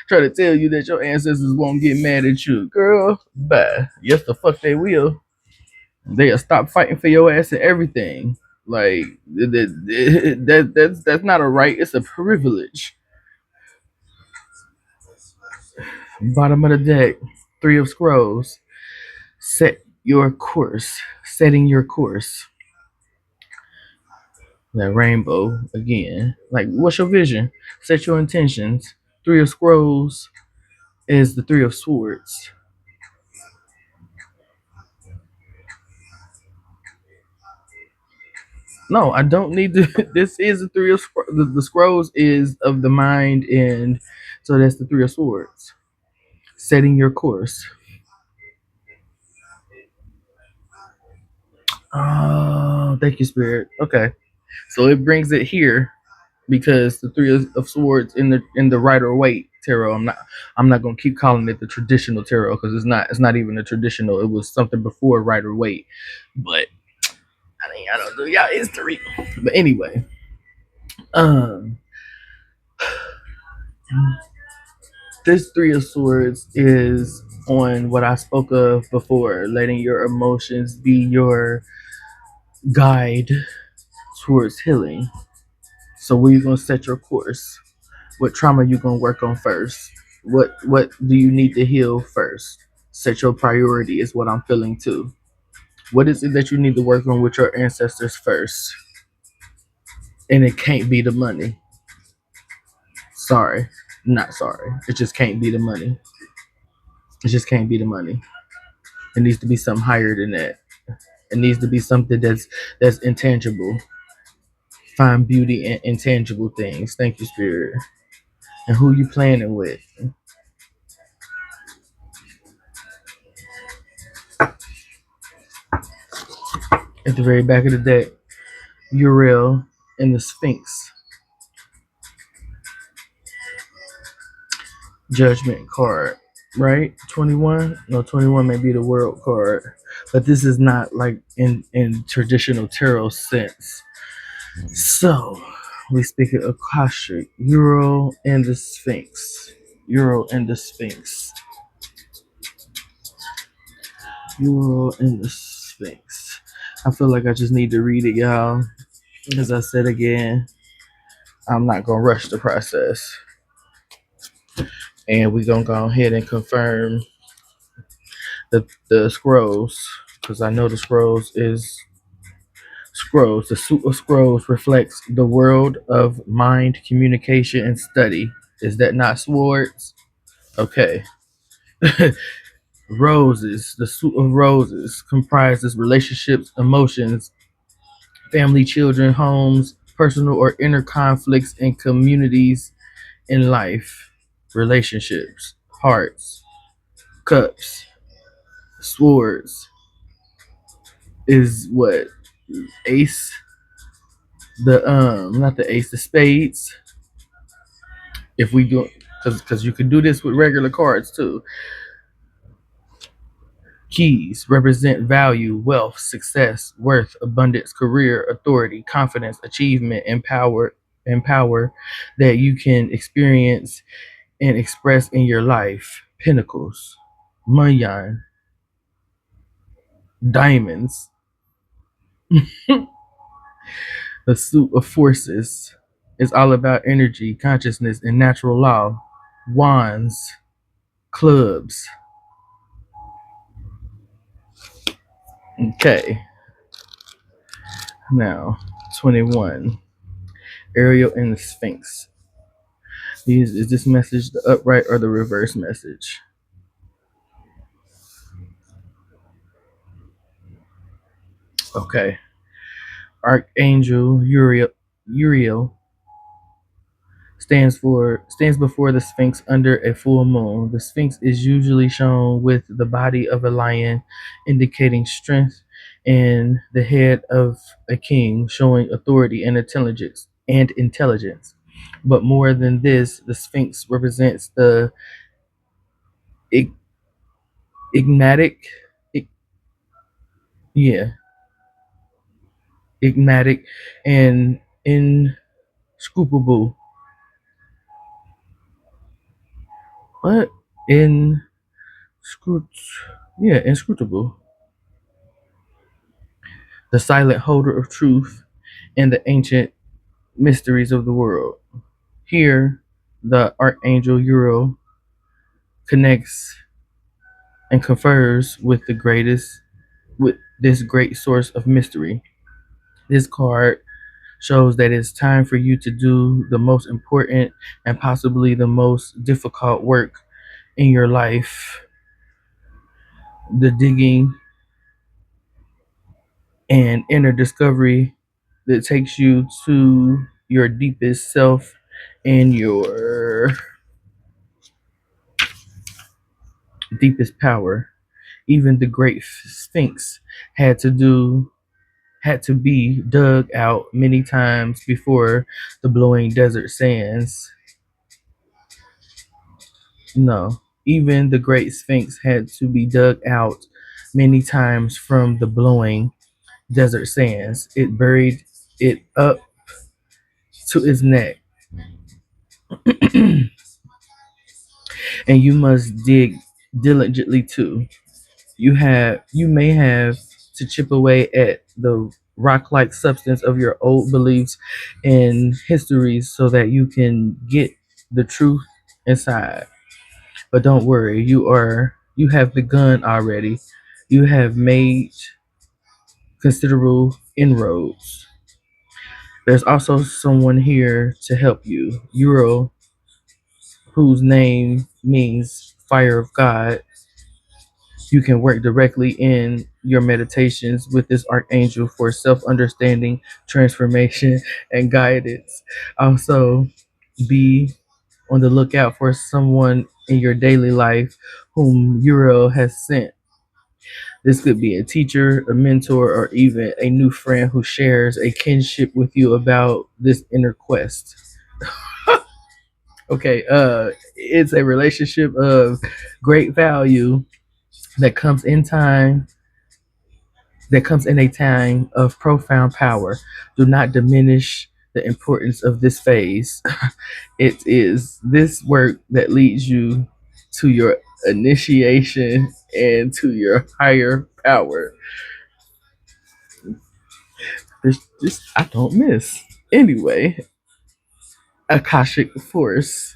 try to tell you that your ancestors won't get mad at you. Girl, bye. Yes, the fuck they will. They'll stop fighting for your ass and everything. Like that's not a right, it's a privilege. Bottom of the deck, Three of Scrolls. Set your course. Setting your course. That rainbow again. Like, what's your vision? Set your intentions. Three of Scrolls is the Three of Swords. No, I don't need to. This is the Three of the Scrolls is of the mind, and so that's the Three of Swords. Setting your course. Oh, thank you, Spirit. Okay, so it brings it here because the Three of Swords in the Rider Waite tarot. I'm not gonna keep calling it the traditional tarot because it's not even a traditional. It was something before Rider Waite, but I don't do y'all history. But anyway, um, this Three of Swords is on what I spoke of before, letting your emotions be your guide towards healing. So where you gonna set your course? What trauma you gonna work on first? What do you need to heal first? Set your priority is what I'm feeling too. What is it that you need to work on with your ancestors first? And it can't be the money. Sorry. Not sorry. It just can't be the money. It just can't be the money. It needs to be something higher than that. It needs to be something that's intangible. Find beauty in intangible things. Thank you, Spirit. And who you planning with. At the very back of the deck, Uriel and the Sphinx. Judgment card. Right? 21? No, 21 may be the world card. But this is not like in traditional tarot sense. So we speak of Akashic, Uriel and the Sphinx. Uriel and the Sphinx. Uriel and the Sphinx. I feel like I just need to read it, y'all. As I said again, I'm not gonna rush the process. And we're gonna go ahead and confirm the scrolls. Because I know the Scrolls. The suit of scrolls reflects the world of mind, communication, and study. Is that not swords? Okay. Roses. The suit of roses comprises relationships, emotions, family, children, homes, personal or inner conflicts, and communities in life. Relationships. Hearts. Cups. Swords is what? Ace. The not the ace, the spades. If we do, because you can do this with regular cards too. Keys represent value, wealth, success, worth, abundance, career, authority, confidence, achievement, and power that you can experience and express in your life. Pinnacles, Munyan, diamonds, the suit of forces. It's all about energy, consciousness, and natural law. Wands, clubs. Okay, now 21. Ariel and the Sphinx. Is this message the upright or the reverse message? Okay. Archangel Uriel stands before the Sphinx under a full moon. The Sphinx is usually shown with the body of a lion, indicating strength, and the head of a king, showing authority and intelligence. But more than this, the Sphinx represents the ig- igmatic, ig- yeah, enigmatic and inscrutable. What? Inscrut yeah, inscrutable. The silent holder of truth and the ancient mysteries of the world. Here, the Archangel Uriel connects and confers with this great source of mystery. This card shows that it's time for you to do the most important and possibly the most difficult work in your life, the digging and inner discovery that takes you to your deepest self and your deepest power. Even the great Sphinx had to do had to be dug out many times before the blowing desert sands. No, even the great Sphinx had to be dug out many times from the blowing desert sands. It buried it up to its neck, and you must dig diligently too. You may have to chip away at the rock-like substance of your old beliefs and histories so that you can get the truth inside. But don't worry, you have begun already. You have made considerable inroads. There's also someone here to help you. Uro, whose name means fire of God. You can work directly in your meditations with this archangel for self understanding, transformation, and guidance. Also, be on the lookout for someone in your daily life whom Uriel has sent. This could be a teacher, a mentor, or even a new friend who shares a kinship with you about this inner quest. Okay, it's a relationship of great value that comes in time that comes in a time of profound power. Do not diminish the importance of this phase. It is this work that leads you to your initiation and to your higher power. This I don't miss. Anyway, Akashic Force.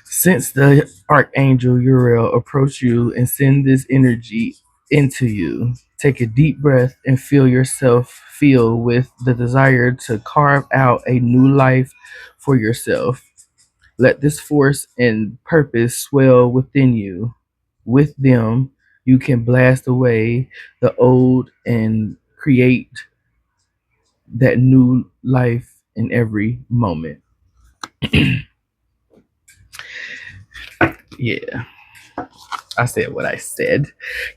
Since the Archangel Uriel approach you and send this energy into you, Take a deep breath and feel yourself feel with the desire to carve out a new life for yourself. Let this force and purpose swell within you. With them, you can blast away the old and create that new life in every moment. Yeah, I said what I said.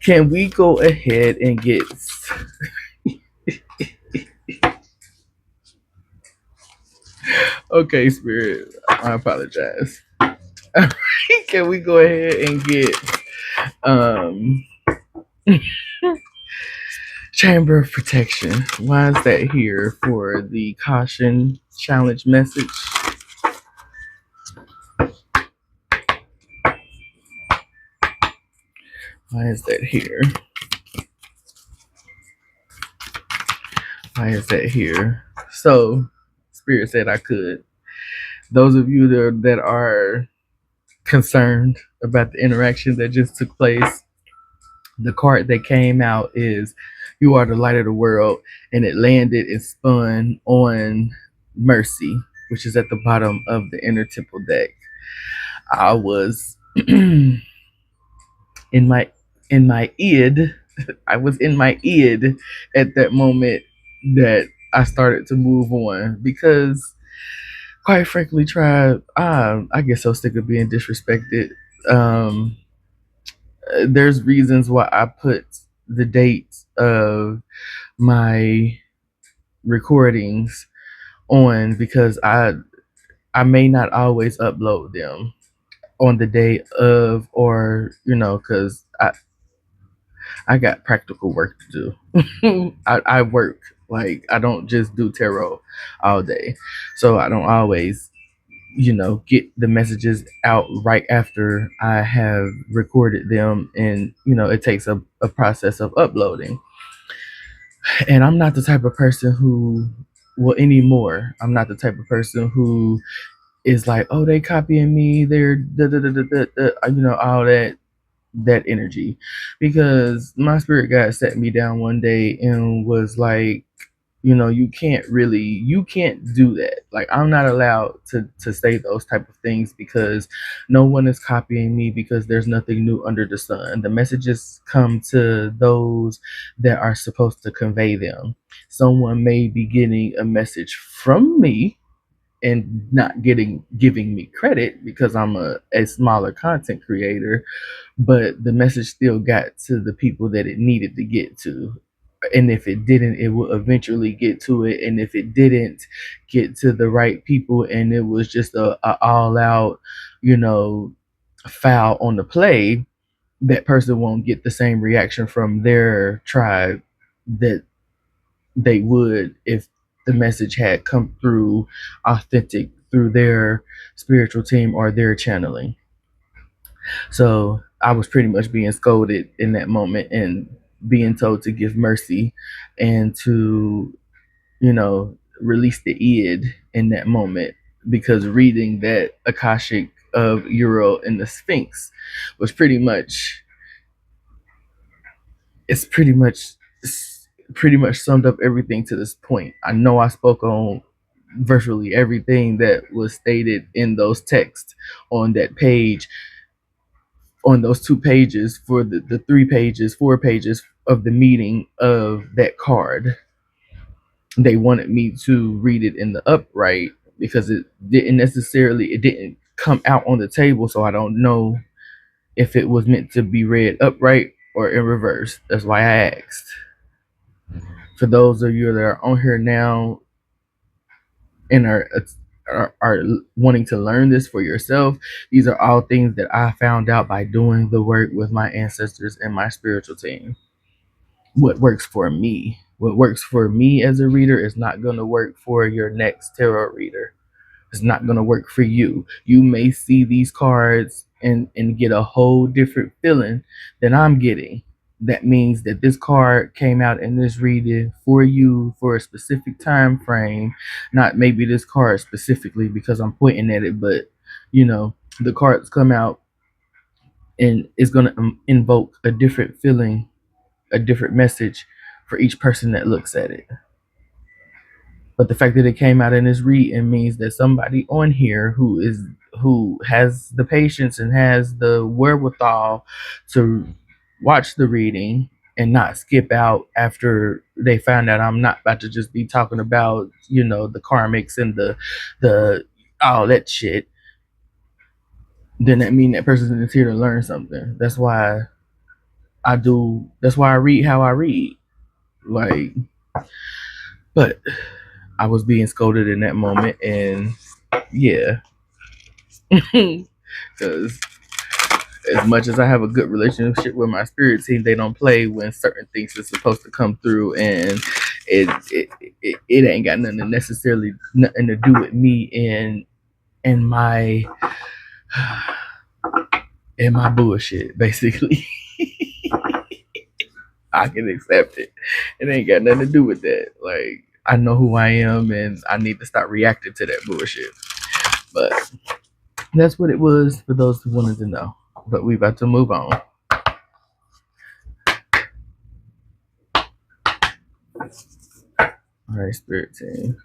Can we go ahead and get. Okay, Spirit, I apologize. Can we go ahead and get um Chamber of Protection? Why is that here for the caution challenge message? Why is that here? Why is that here? So, Spirit said I could. Those of you that are concerned about the interaction that just took place, the card that came out is "You Are the Light of the World," and it landed and spun on Mercy, which is at the bottom of the Inner Temple deck. I was in my id. I was in my id at that moment that I started to move on because, quite frankly, tribe, I get so sick of being disrespected. Um, there's reasons why I put the dates of my recordings on because I may not always upload them on the day of, or because I got practical work to do. I work, like, I don't just do tarot all day, so I don't always get the messages out right after I have recorded them, and it takes a process of uploading. And I'm not the type of person who, well, anymore, I'm not the type of person who is like, oh, they copying me, they're da, da, da, da, da, da, all that energy. Because my spirit guide sat me down one day and was like, you can't do that. Like, I'm not allowed to say those type of things because no one is copying me, because there's nothing new under the sun. The messages come to those that are supposed to convey them. Someone may be getting a message from me and not giving me credit because I'm a smaller content creator, but the message still got to the people that it needed to get to. And if it didn't, it will eventually get to it. And if it didn't get to the right people, and it was just a all out, you know, foul on the play, that person won't get the same reaction from their tribe that they would if the message had come through authentic through their spiritual team or their channeling. So I was pretty much being scolded in that moment and being told to give mercy and to, release the id in that moment, because reading that Akashic of Uriel and the Sphinx was it's pretty much summed up everything to this point. I know I spoke on virtually everything that was stated in those texts on that page, on those 2 pages, for the 3 pages, 4 pages of the meeting of that card. They wanted me to read it in the upright because it didn't come out on the table, so I don't know if it was meant to be read upright or in reverse. That's why I asked. For those of you that are on here now and are wanting to learn this for yourself, these are all things that I found out by doing the work with my ancestors and my spiritual team. What works for me, as a reader is not going to work for your next tarot reader. It's not going to work for you. You may see these cards and get a whole different feeling than I'm getting. That means that this card came out in this reading for you for a specific time frame, not maybe this card specifically because I'm pointing at it, but the cards come out and it's going to invoke a different feeling a different message for each person that looks at it. But the fact that it came out in this reading means that somebody on here who has the patience and has the wherewithal to watch the reading and not skip out after they find out I'm not about to just be talking about, the karmics and the all that shit, then that mean that person is here to learn something. That's why I read how I read. Like, but I was being scolded in that moment, and yeah, because as much as I have a good relationship with my spirit team, they don't play when certain things are supposed to come through, and it ain't got nothing to do with me and my and my bullshit. Basically, I can accept it. It ain't got nothing to do with that. Like, I know who I am, and I need to stop reacting to that bullshit. But that's what it was for those who wanted to know. But we about to move on. All right, spirit team.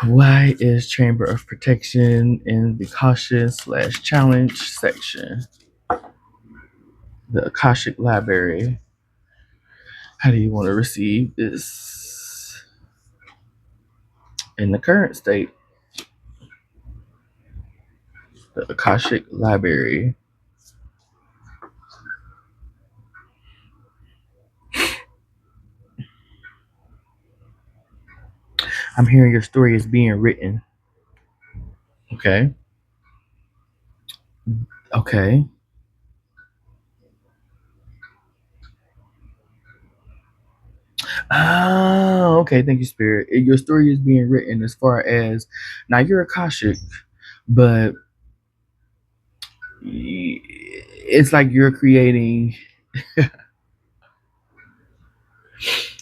Why is Chamber of Protection in the caution/challenge section? The Akashic Library. How do you want to receive this in the current state? The Akashic Library. I'm hearing your story is being written. Okay. Okay. Oh, okay. Thank you, Spirit. Your story is being written as far as now you're Akashic, but it's like you're creating.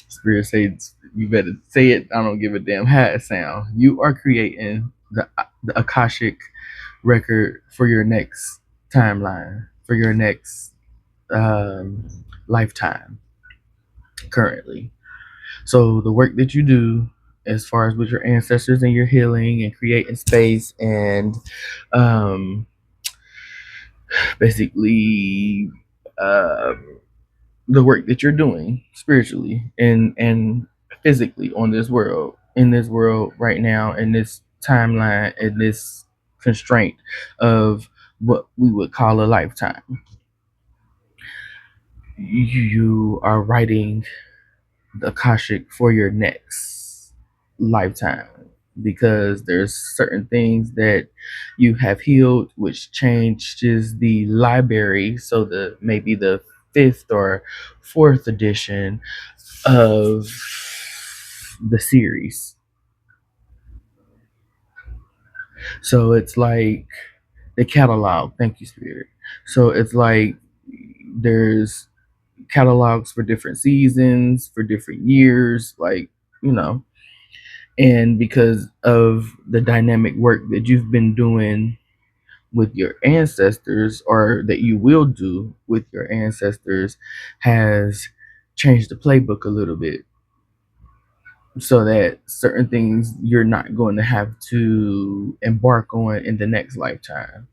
Spirit says you better say it. I don't give a damn how it sounds. You are creating the Akashic record for your next timeline, for your next um, lifetime currently. So the work that you do as far as with your ancestors and your healing and creating space and um, basically uh, the work that you're doing spiritually and physically on this world, in this world right now, in this timeline, in this constraint of what we would call a lifetime. You are writing the Akashic for your next lifetime because there's certain things that you have healed which changes the library, so the maybe the fifth or fourth edition of the series. So it's like the catalog. Thank you, Spirit. So it's like there's catalogs for different seasons, for different years, like, you know, and because of the dynamic work that you've been doing with your ancestors, or that you will do with your ancestors, has changed the playbook a little bit so that certain things you're not going to have to embark on in the next lifetime.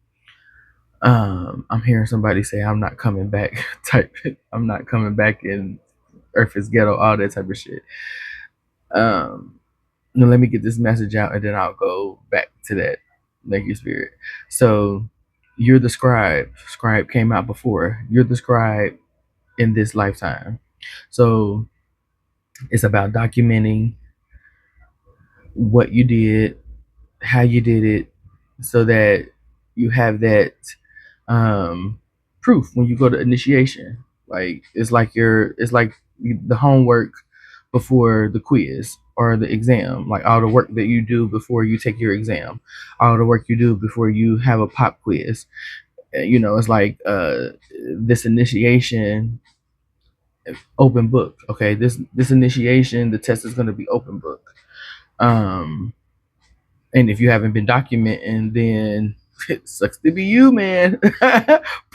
I'm hearing somebody say I'm not coming back type. I'm not coming back in Earth is ghetto, all that type of shit. Now let me get this message out and then I'll go back to that. Thank you, Spirit. So you're the scribe. Scribe came out before. You're the scribe in this lifetime. So it's about documenting what you did, how you did it, so that you have that proof when you go to initiation. Like it's like the homework before the quiz or the exam, like all the work that you do before you take your exam, all the work you do before you have a pop quiz. It's like this initiation, open book. Okay, this initiation, the test is going to be open book. And if you haven't been documenting, then It sucks to be you, man.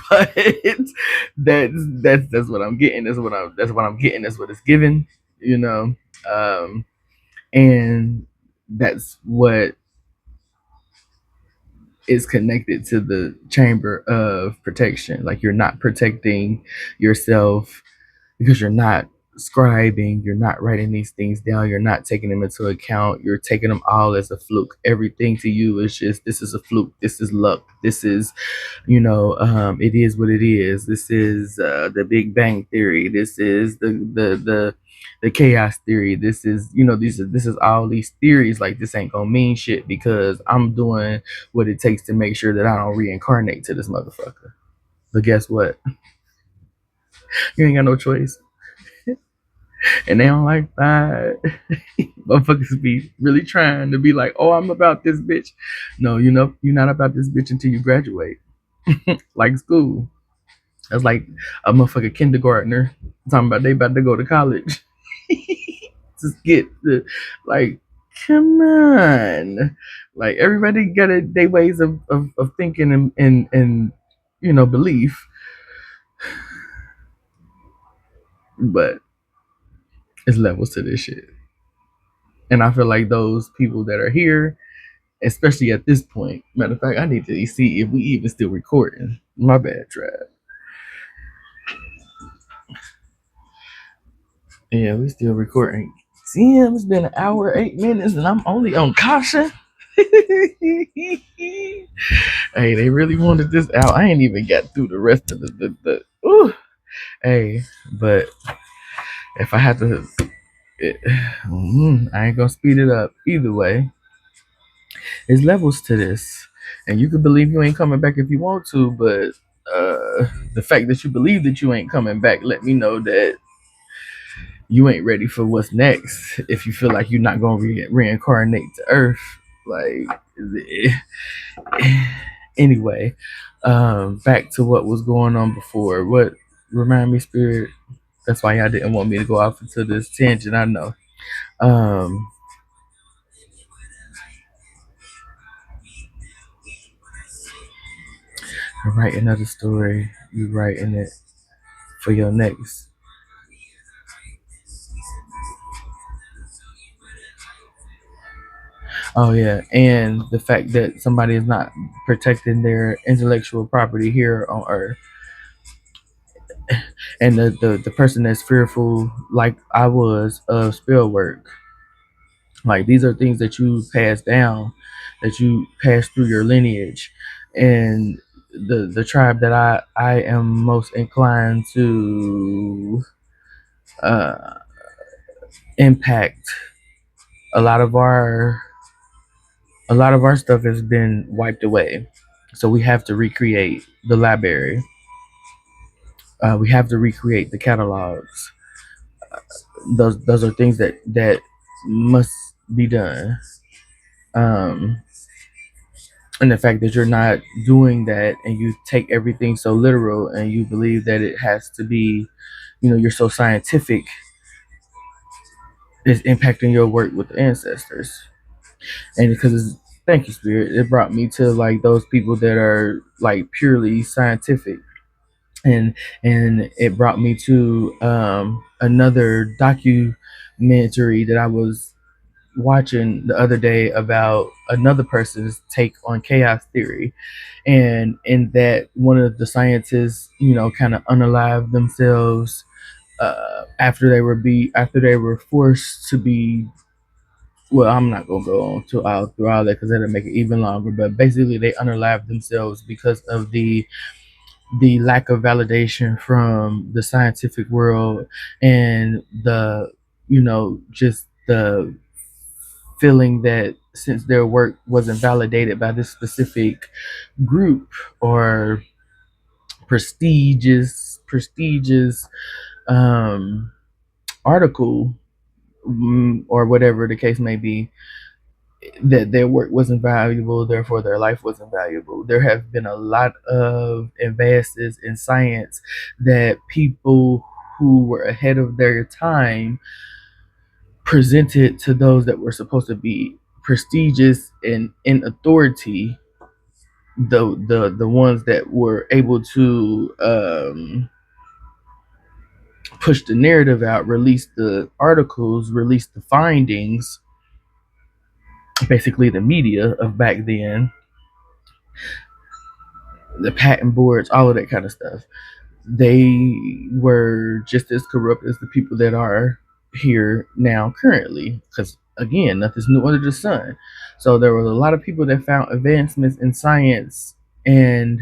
But that's what I'm getting. That's what I'm getting. That's what it's given. You know, um, and that's what is connected to the chamber of protection. Like you're not protecting yourself because you're not scribing, you're not writing these things down, you're not taking them into account, you're taking them all as a fluke. Everything to you is just, this is a fluke, this is luck, this is, it is what it is. This is the Big Bang theory. This is the chaos theory. This is, this is all these theories. Like this ain't gonna mean shit because I'm doing what it takes to make sure that I don't reincarnate to this motherfucker. But guess what? You ain't got no choice. And they don't like that. Motherfuckers be really trying to be like, oh, I'm about this bitch. No, you're not about this bitch until you graduate. Like school. That's like a motherfucking kindergartner talking about they about to go to college. Just get the, like, come on. Like everybody got their ways of thinking and belief. But it's levels to this shit. And I feel like those people that are here, especially at this point. Matter of fact, I need to see if we even still recording. My bad, Trav. Yeah, we still recording. Damn, it's been an hour, 8 minutes, and I'm only on caution. Hey, they really wanted this out. I ain't even got through the rest of the ooh. Hey, but if I had to, it, I ain't gonna speed it up. Either way, there's levels to this, and you can believe you ain't coming back if you want to, but the fact that you believe that you ain't coming back let me know that you ain't ready for what's next. If you feel like you're not gonna reincarnate to Earth, like anyway, back to what was going on before. What remind me, Spirit? That's why y'all didn't want me to go off into this tangent. I know. Um, write another story. You writing it for your next. Oh yeah, and the fact that somebody is not protecting their intellectual property here on Earth, and the person that's fearful, like I was, of spell work. Like these are things that you pass down, that you pass through your lineage, and the tribe that I am most inclined to uh, impact. A lot of our a lot of our stuff has been wiped away, so we have to recreate the library. We have to recreate the catalogs. Those are things that must be done. Um, and the fact that you're not doing that and you take everything so literal and you believe that it has to be, you're so scientific, is impacting your work with the ancestors. And because thank you, Spirit, it brought me to like those people that are like purely scientific. And it brought me to another documentary that I was watching the other day about another person's take on chaos theory, and in that one of the scientists, kind of unalive themselves after they were forced to be. Well, I'm not gonna go on to all through all that because that'll make it even longer. But basically, they unalive themselves because of the lack of validation from the scientific world and just the feeling that since their work wasn't validated by this specific group or prestigious um, article, or whatever the case may be, that their work wasn't valuable, therefore their life wasn't valuable. There have been a lot of advances in science that people who were ahead of their time presented to those that were supposed to be prestigious and in authority, the ones that were able to push the narrative out, release the articles, release the findings, basically the media of back then, the patent boards, all of that kind of stuff. They were just as corrupt as the people that are here now currently, because again, nothing's new under the sun. So there were a lot of people that found advancements in science and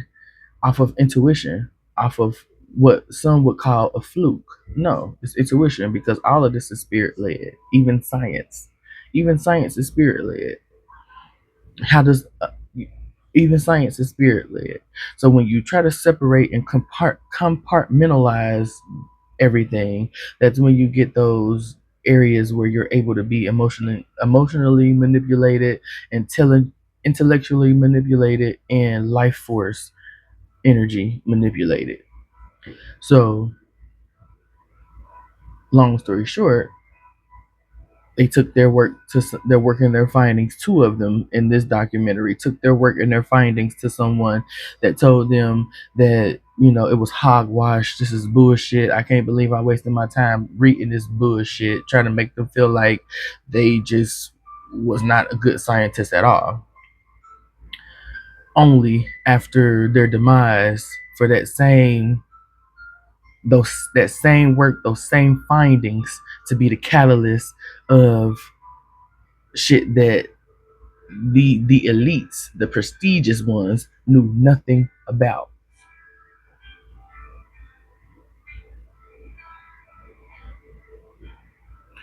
off of intuition, off of what some would call a fluke. No, it's intuition, because all of this is spirit led. Even science is spirit led. How does even science is spirit led? So when you try to separate and compartmentalize everything, that's when you get those areas where you're able to be emotionally manipulated, intellectually manipulated, and life force energy manipulated. So, long story short, they took their work and their findings. Two of them in this documentary took their work and their findings to someone that told them that, it was hogwash. This is bullshit. I can't believe I wasted my time reading this bullshit, trying to make them feel like they just was not a good scientist at all. Only after their demise for that same work, those same findings to be the catalyst of shit that the elites, the prestigious ones, knew nothing about.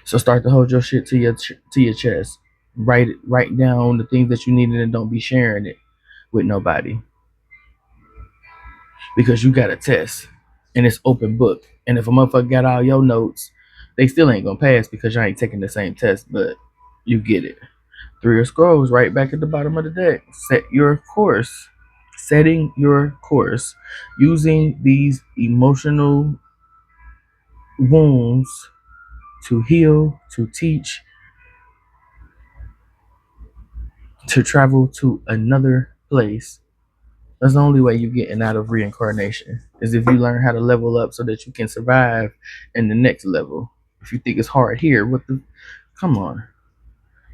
So start to hold your shit to your chest. Write down the things that you needed, and don't be sharing it with nobody, because you got a test and it's open book. And if a motherfucker got all your notes, they still ain't gonna pass because you ain't taking the same test, but you get it. 3 scrolls right back at the bottom of the deck. Set your course. Setting your course using these emotional wounds to heal, to teach, to travel to another place. That's the only way you're getting out of reincarnation, is if you learn how to level up so that you can survive in the next level. If you think it's hard here, come on.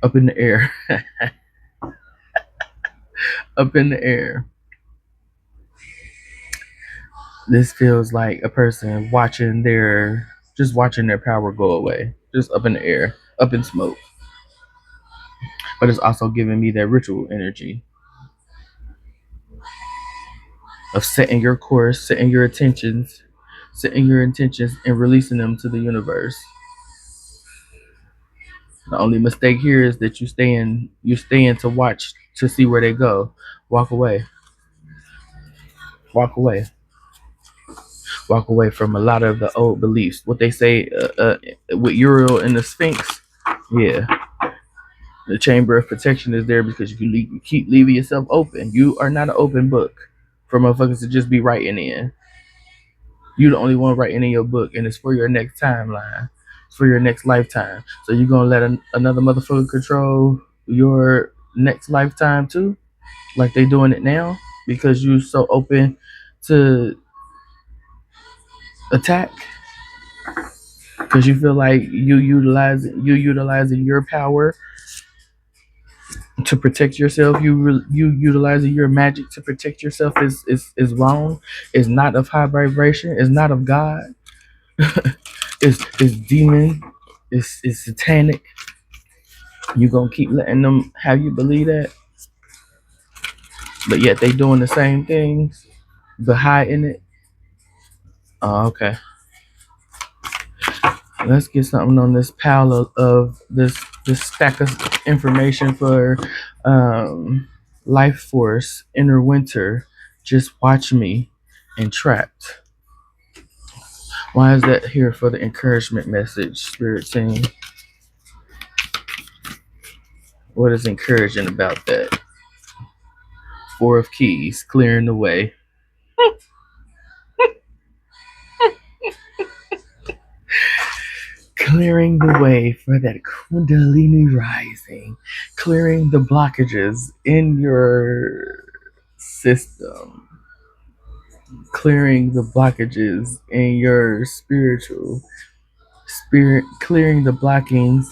Up in the air. Up in the air. This feels like a person watching their power go away, just up in the air, up in smoke. But it's also giving me that ritual energy of setting your intentions and releasing them to the universe. The only mistake here is that you stay in to watch to see where they go. Walk away. Walk away. Walk away from a lot of the old beliefs. What they say with Uriel and the Sphinx. Yeah, the chamber of protection is there because you keep leaving yourself open. You are not an open book for motherfuckers to just be writing in. You the only one writing in your book, and it's for your next timeline. It's for your next lifetime. So you gonna let another motherfucker control your next lifetime too, like they doing it now, because you so open to attack, because you feel like you utilizing your power to protect yourself. You utilizing your magic to protect yourself is wrong. Is not of high vibration. Is not of God. Is demon. Is satanic. You gonna keep letting them have you believe that, but yet they doing the same things, but hiding it. Oh, okay. Let's get something on this pile of this stack of information for life force, inner winter, just watch me, and trapped. Why is that here for the encouragement message, spirit team? What is encouraging about that? 4 of Keys, clearing the way. Clearing the way for that Kundalini rising, clearing the blockages in your system, clearing the blockages in your spirit, clearing the blockages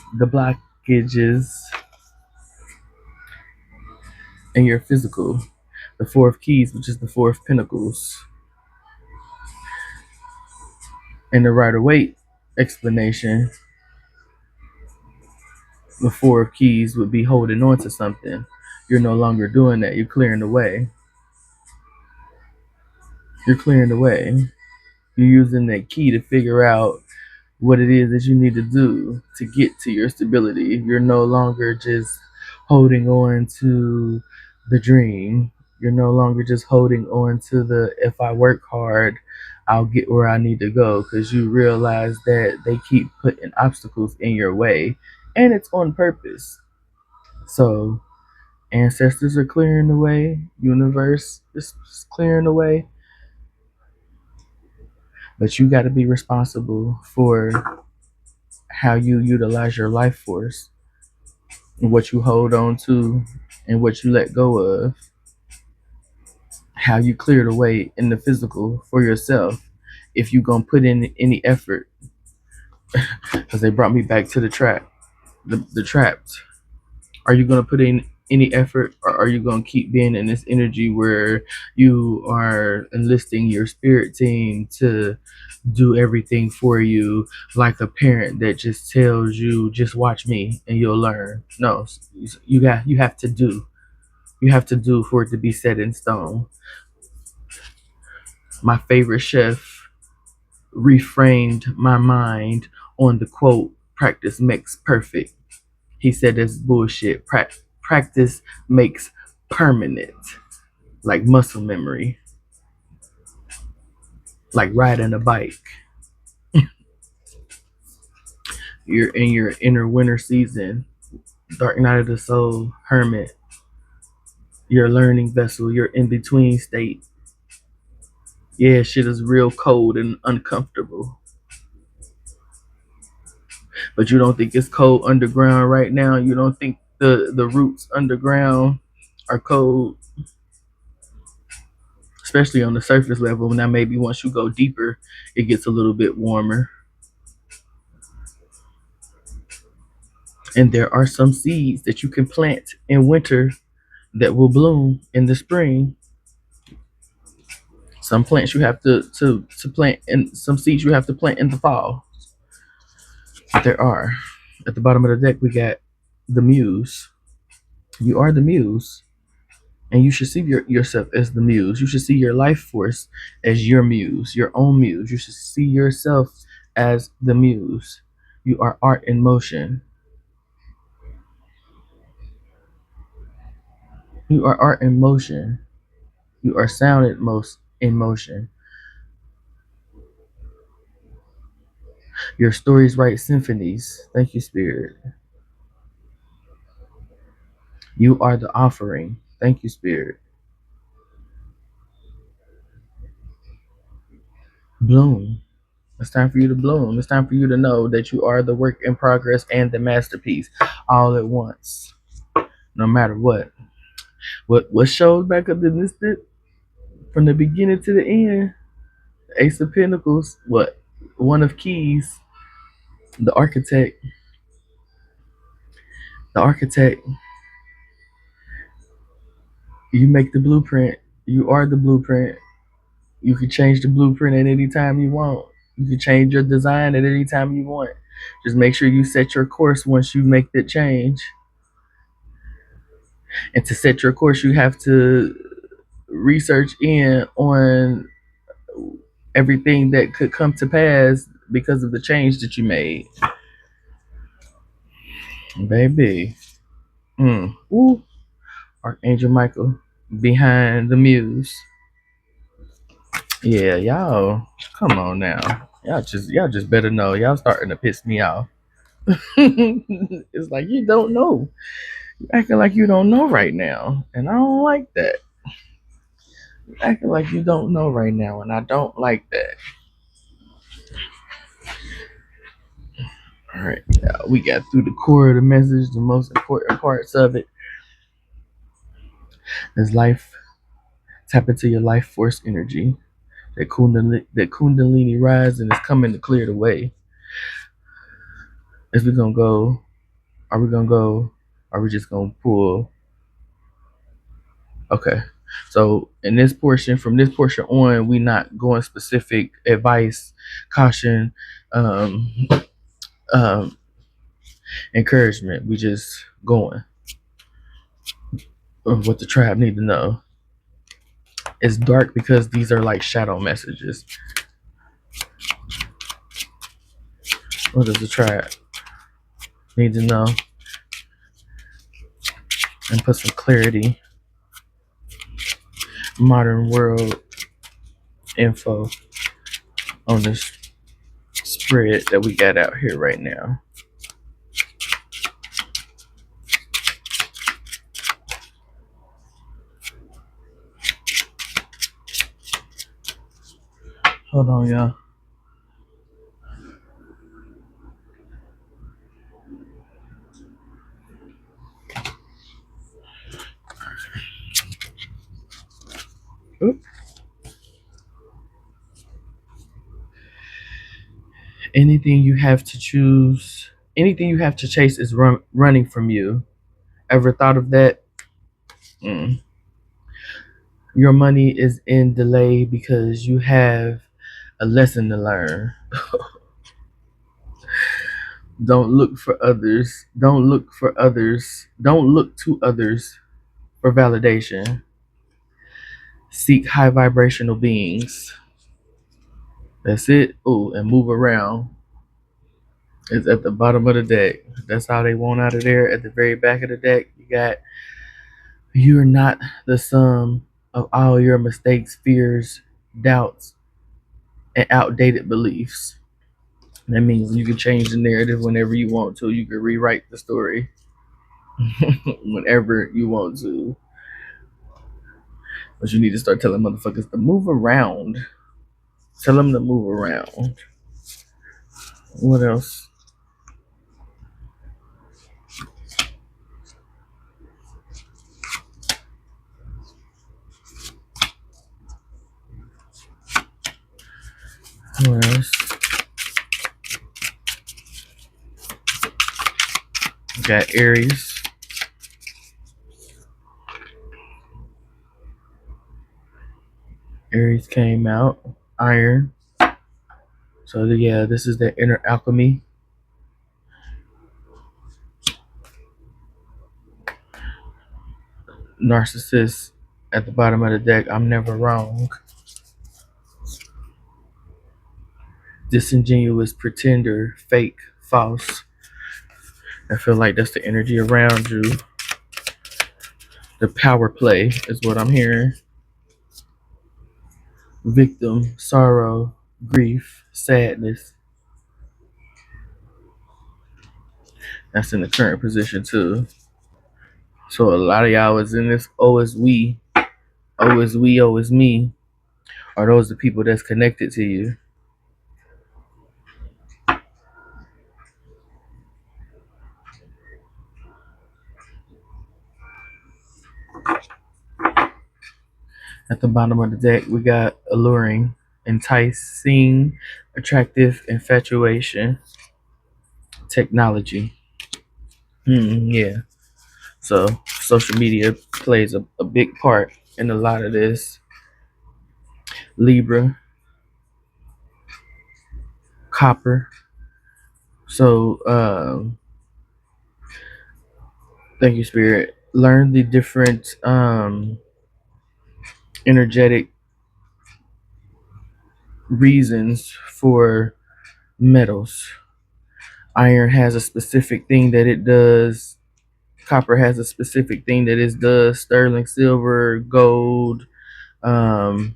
in your physical. The Four of Keys, which is the Four of Pentacles, and the Rider Waite explanation. The Four of Keys would be holding on to something. You're no longer doing that. You're clearing the way. You're clearing the way. You're using that key to figure out what it is that you need to do to get to your stability. You're no longer just holding on to the dream. You're no longer just holding on to the if I work hard, I'll get where I need to go, because you realize that they keep putting obstacles in your way and it's on purpose. So ancestors are clearing the way, universe is clearing the way, but you got to be responsible for how you utilize your life force, and what you hold on to and what you let go of, how you clear the way in the physical for yourself. If you gonna put in any effort, because they brought me back to the trap, the trapped. Are you gonna put in any effort, or are you gonna keep being in this energy where you are enlisting your spirit team to do everything for you, like a parent that just tells you, just watch me and you'll learn? No, you have to do. You have to do for it to be set in stone. My favorite chef reframed my mind on the quote, practice makes perfect. He said that's bullshit. Practice makes permanent, like muscle memory, like riding a bike. You're in your inner winter season, dark night of the soul, hermit, your learning vessel, your in between state. Yeah, shit is real cold and uncomfortable. But you don't think it's cold underground right now? You don't think the roots underground are cold? Especially on the surface level. Now maybe once you go deeper, it gets a little bit warmer. And there are some seeds that you can plant in winter that will bloom in the spring. Some plants you have to plant, and some seeds you have to plant in the fall. There are. At the bottom of the deck, we got the muse. You are the muse, and you should see yourself as the muse. You should see your life force as your muse, your own muse. You should see yourself as the muse. You are art in motion. You are art in motion. You are sound in motion. Your stories write symphonies. Thank you, Spirit. You are the offering. Thank you, Spirit. Bloom. It's time for you to bloom. It's time for you to know that you are the work in progress and the masterpiece all at once, no matter what. What shows back up in this from the beginning to the end? Ace of Pentacles. What? One of Keys. The architect. The architect. You make the blueprint. You are the blueprint. You can change the blueprint at any time you want. You can change your design at any time you want. Just make sure you set your course once you make that change. And to set your course, you have to research in on everything that could come to pass because of the change that you made. Baby. Ooh. Archangel Michael behind the muse. Yeah, y'all. Come on now. Y'all just better know. Y'all starting to piss me off. It's like you don't know. You acting like you don't know right now. And I don't like that. You acting like you don't know right now, and I don't like that. All right, we got through the core of the message, the most important parts of it. Is life Tap into your life force energy. That kundalini rising is coming to clear the way. Is we gonna go? Are we gonna go? Are we just gonna pull? Okay. So in this portion, from this portion on, we not going specific advice, caution, um, um, encouragement. We just going what the tribe need to know. It's dark because these are like shadow messages. What does the tribe need to know? And put some clarity. Modern world info on this spread that we got out here right now. Hold on, y'all. Oop. Anything you have to choose, anything you have to chase is running from you. Ever thought of that? Mm. Your money is in delay because you have a lesson to learn. Don't look for others. Don't look for others. Don't look to others for validation. Seek high vibrational beings. That's it. Oh, and move around. It's at the bottom of the deck. That's how they want out of there. At the very back of the deck, you got you're not the sum of all your mistakes, fears, doubts, and outdated beliefs. That means you can change the narrative whenever you want to. You can rewrite the story whenever you want to. But you need to start telling motherfuckers to move around. Tell them to move around. What else? What else? Got Aries. Aries came out. Iron. So yeah, this is the inner alchemy. Narcissist at the bottom of the deck. I'm never wrong. Disingenuous pretender, fake, false. I feel like that's the energy around you. The power play is what I'm hearing. Victim, sorrow, grief, sadness. That's in the current position too. So a lot of y'all is in this oh is we, oh is we, oh is me. Are those the people that's connected to you? At the bottom of the deck, we got alluring, enticing, attractive, infatuation, technology. Yeah. So social media plays a big part in a lot of this. Libra, copper. So thank you, Spirit. Learn the different energetic reasons for metals. Iron has a specific thing that it does. Copper has a specific thing that it does. Sterling silver, gold, the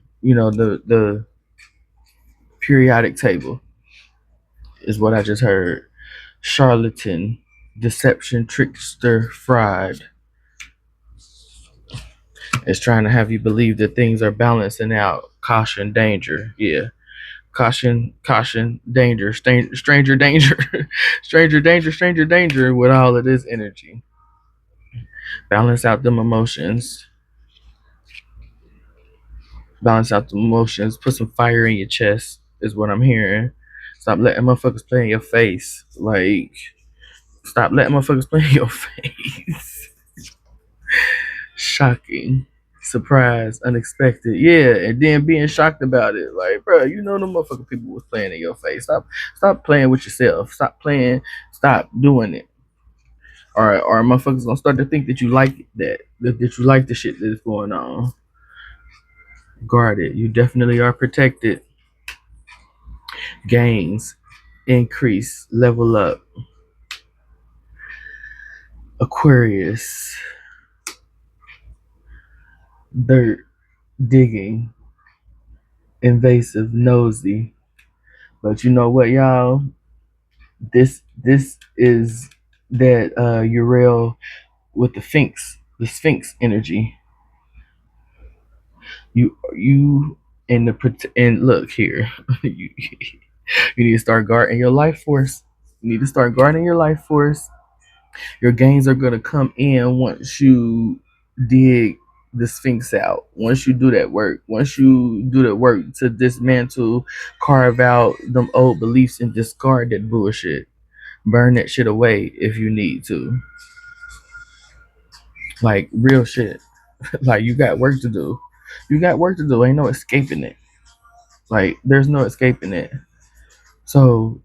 periodic table is what I just heard. Charlatan, deception, trickster, fraud. It's trying to have you believe that things are balancing out. Caution, danger. Yeah. Caution, danger, stranger danger, stranger danger with all of this energy. Balance out them emotions. Balance out the emotions. Put some fire in your chest is what I'm hearing. Stop letting motherfuckers play in your face. Like, stop letting motherfuckers play in your face. Shocking. Surprise, unexpected, yeah, and then being shocked about it, like, bro, you know, the motherfucking people was playing in your face. Stop playing with yourself. Stop playing. Stop doing it. Or motherfuckers gonna start to think that you like that you like the shit that's going on. Guard it. You definitely are protected. Gains, increase, level up. Aquarius, dirt, digging, invasive, nosy. But you know what, y'all? This is that Uriel with the Sphinx energy. You and look here, you need to start guarding your life force. You need to start guarding your life force. Your gains are gonna come in once you dig the Sphinx out. Once you do that work, once you do the work to dismantle, carve out them old beliefs and discard that bullshit. Burn that shit away if you need to. Like real shit. Like you got work to do. You got work to do. Ain't no escaping it. Like there's no escaping it. So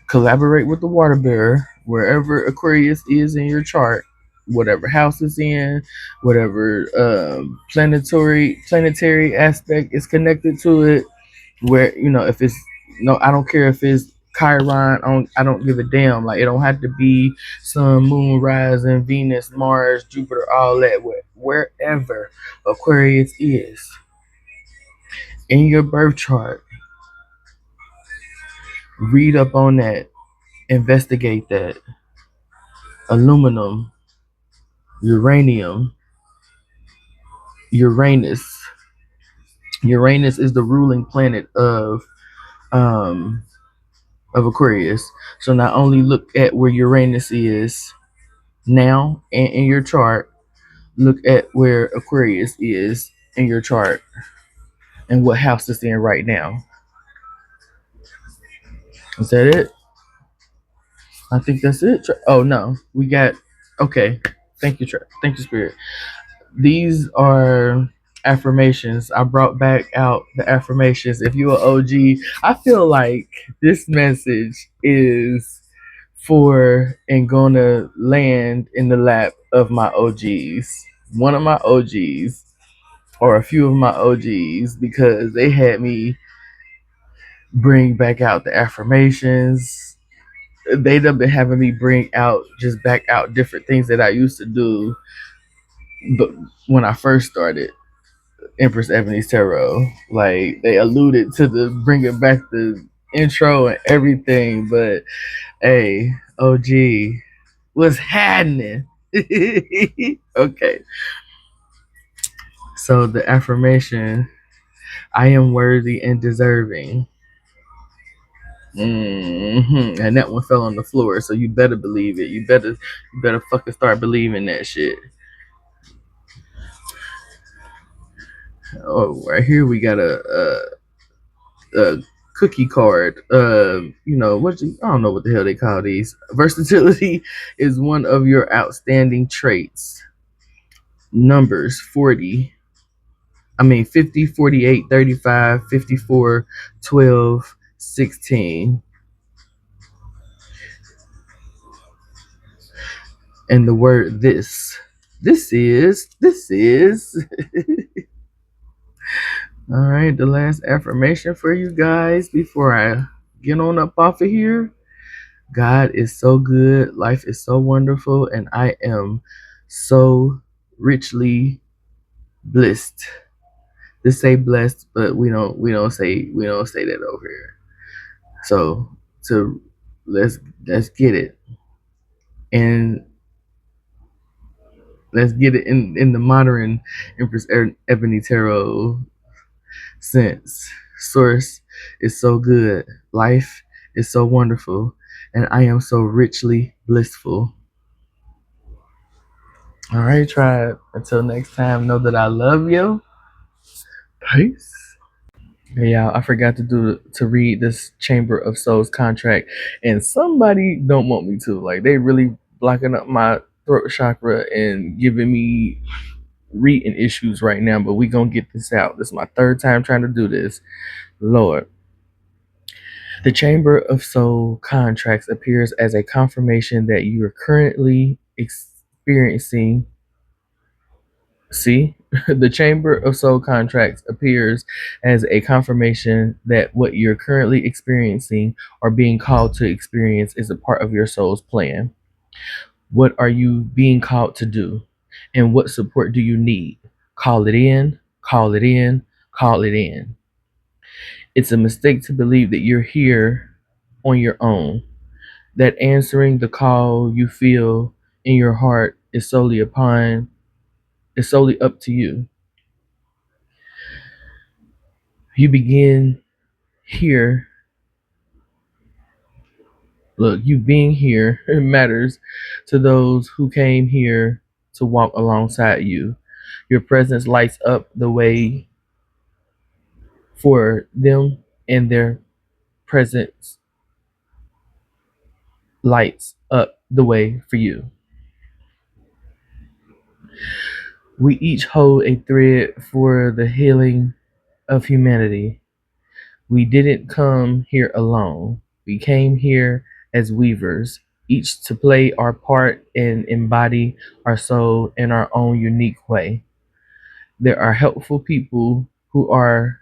collaborate with the water bearer wherever Aquarius is in your chart, whatever house it's in, whatever planetary aspect is connected to it. Where if it's no, I don't care if it's Chiron. I don't give a damn. Like it don't have to be Sun, Moon, Rising, Venus, Mars, Jupiter, all that. Wherever Aquarius is in your birth chart, read up on that, investigate that. Aluminum, uranium, Uranus. Uranus is the ruling planet um of Aquarius. So not only look at where Uranus is now and in your chart, look at where Aquarius is in your chart and what house it's in right now. Is that it? I think that's it. Oh no, we got. Okay, thank you, thank you, Spirit. These are affirmations. I brought back out the affirmations. If you're an OG, I feel like this message is for and gonna land in the lap of my OGs. One of my OGs, or a few of my OGs, because they had me bring back out the affirmations. They've been having me bring out, just back out different things that I used to do, but when I first started Empress Ebony's Tarot, like they alluded to the bringing back the intro and everything, but hey, OG, what's happening? Okay, so the affirmation: I am worthy and deserving. And that one fell on the floor, so you better believe it. You better fucking start believing that shit. Oh, right here we got a cookie card. I don't know what the hell they call these. Versatility is one of your outstanding traits. Numbers 50, 48, 35, 54, 12, 16. And the word this. This is. All right, the last affirmation for you guys before I get on up off of here. God is so good, life is so wonderful, and I am so richly blessed. To say blessed, but we don't say that over here. So to let's get it. And let's get it in the modern Empress Ebony Tarot sense. Source is so good. Life is so wonderful. And I am so richly blissful. All right, tribe. Until next time, know that I love you. Peace. Yeah, I forgot to read this Chamber of Souls contract, and somebody don't want me to. Like they really blocking up my throat chakra and giving me reading issues right now. But we gonna get this out. This is my third time trying to do this. Lord, the Chamber of Soul contracts appears as a confirmation that you are currently experiencing. See, the Chamber of Soul contracts appears as a confirmation that what you're currently experiencing or being called to experience is a part of your soul's plan. What are you being called to do? And what support do you need? Call it in, call it in, call it in. It's a mistake to believe that you're here on your own, that answering the call you feel in your heart is solely up to you. You begin here. Look, you being here matters to those who came here to walk alongside you. Your presence lights up the way for them, and their presence lights up the way for you. We each hold a thread for the healing of humanity. We didn't come here alone. We came here as weavers, each to play our part and embody our soul in our own unique way. There are helpful people who are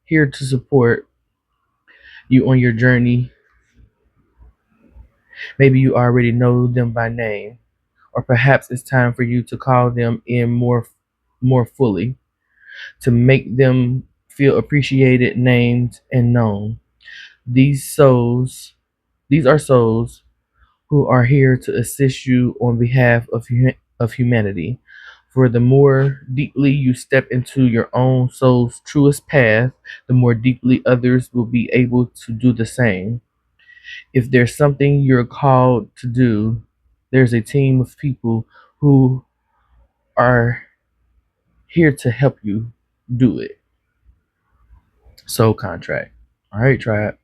here to support you on your journey. Maybe you already know them by name, or perhaps it's time for you to call them in more fully, to make them feel appreciated, named, and known. These souls, these are souls who are here to assist you on behalf of humanity. For the more deeply you step into your own soul's truest path, the more deeply others will be able to do the same. If there's something you're called to do, there's a team of people who are here to help you do it. Soul contract. All right, tribe.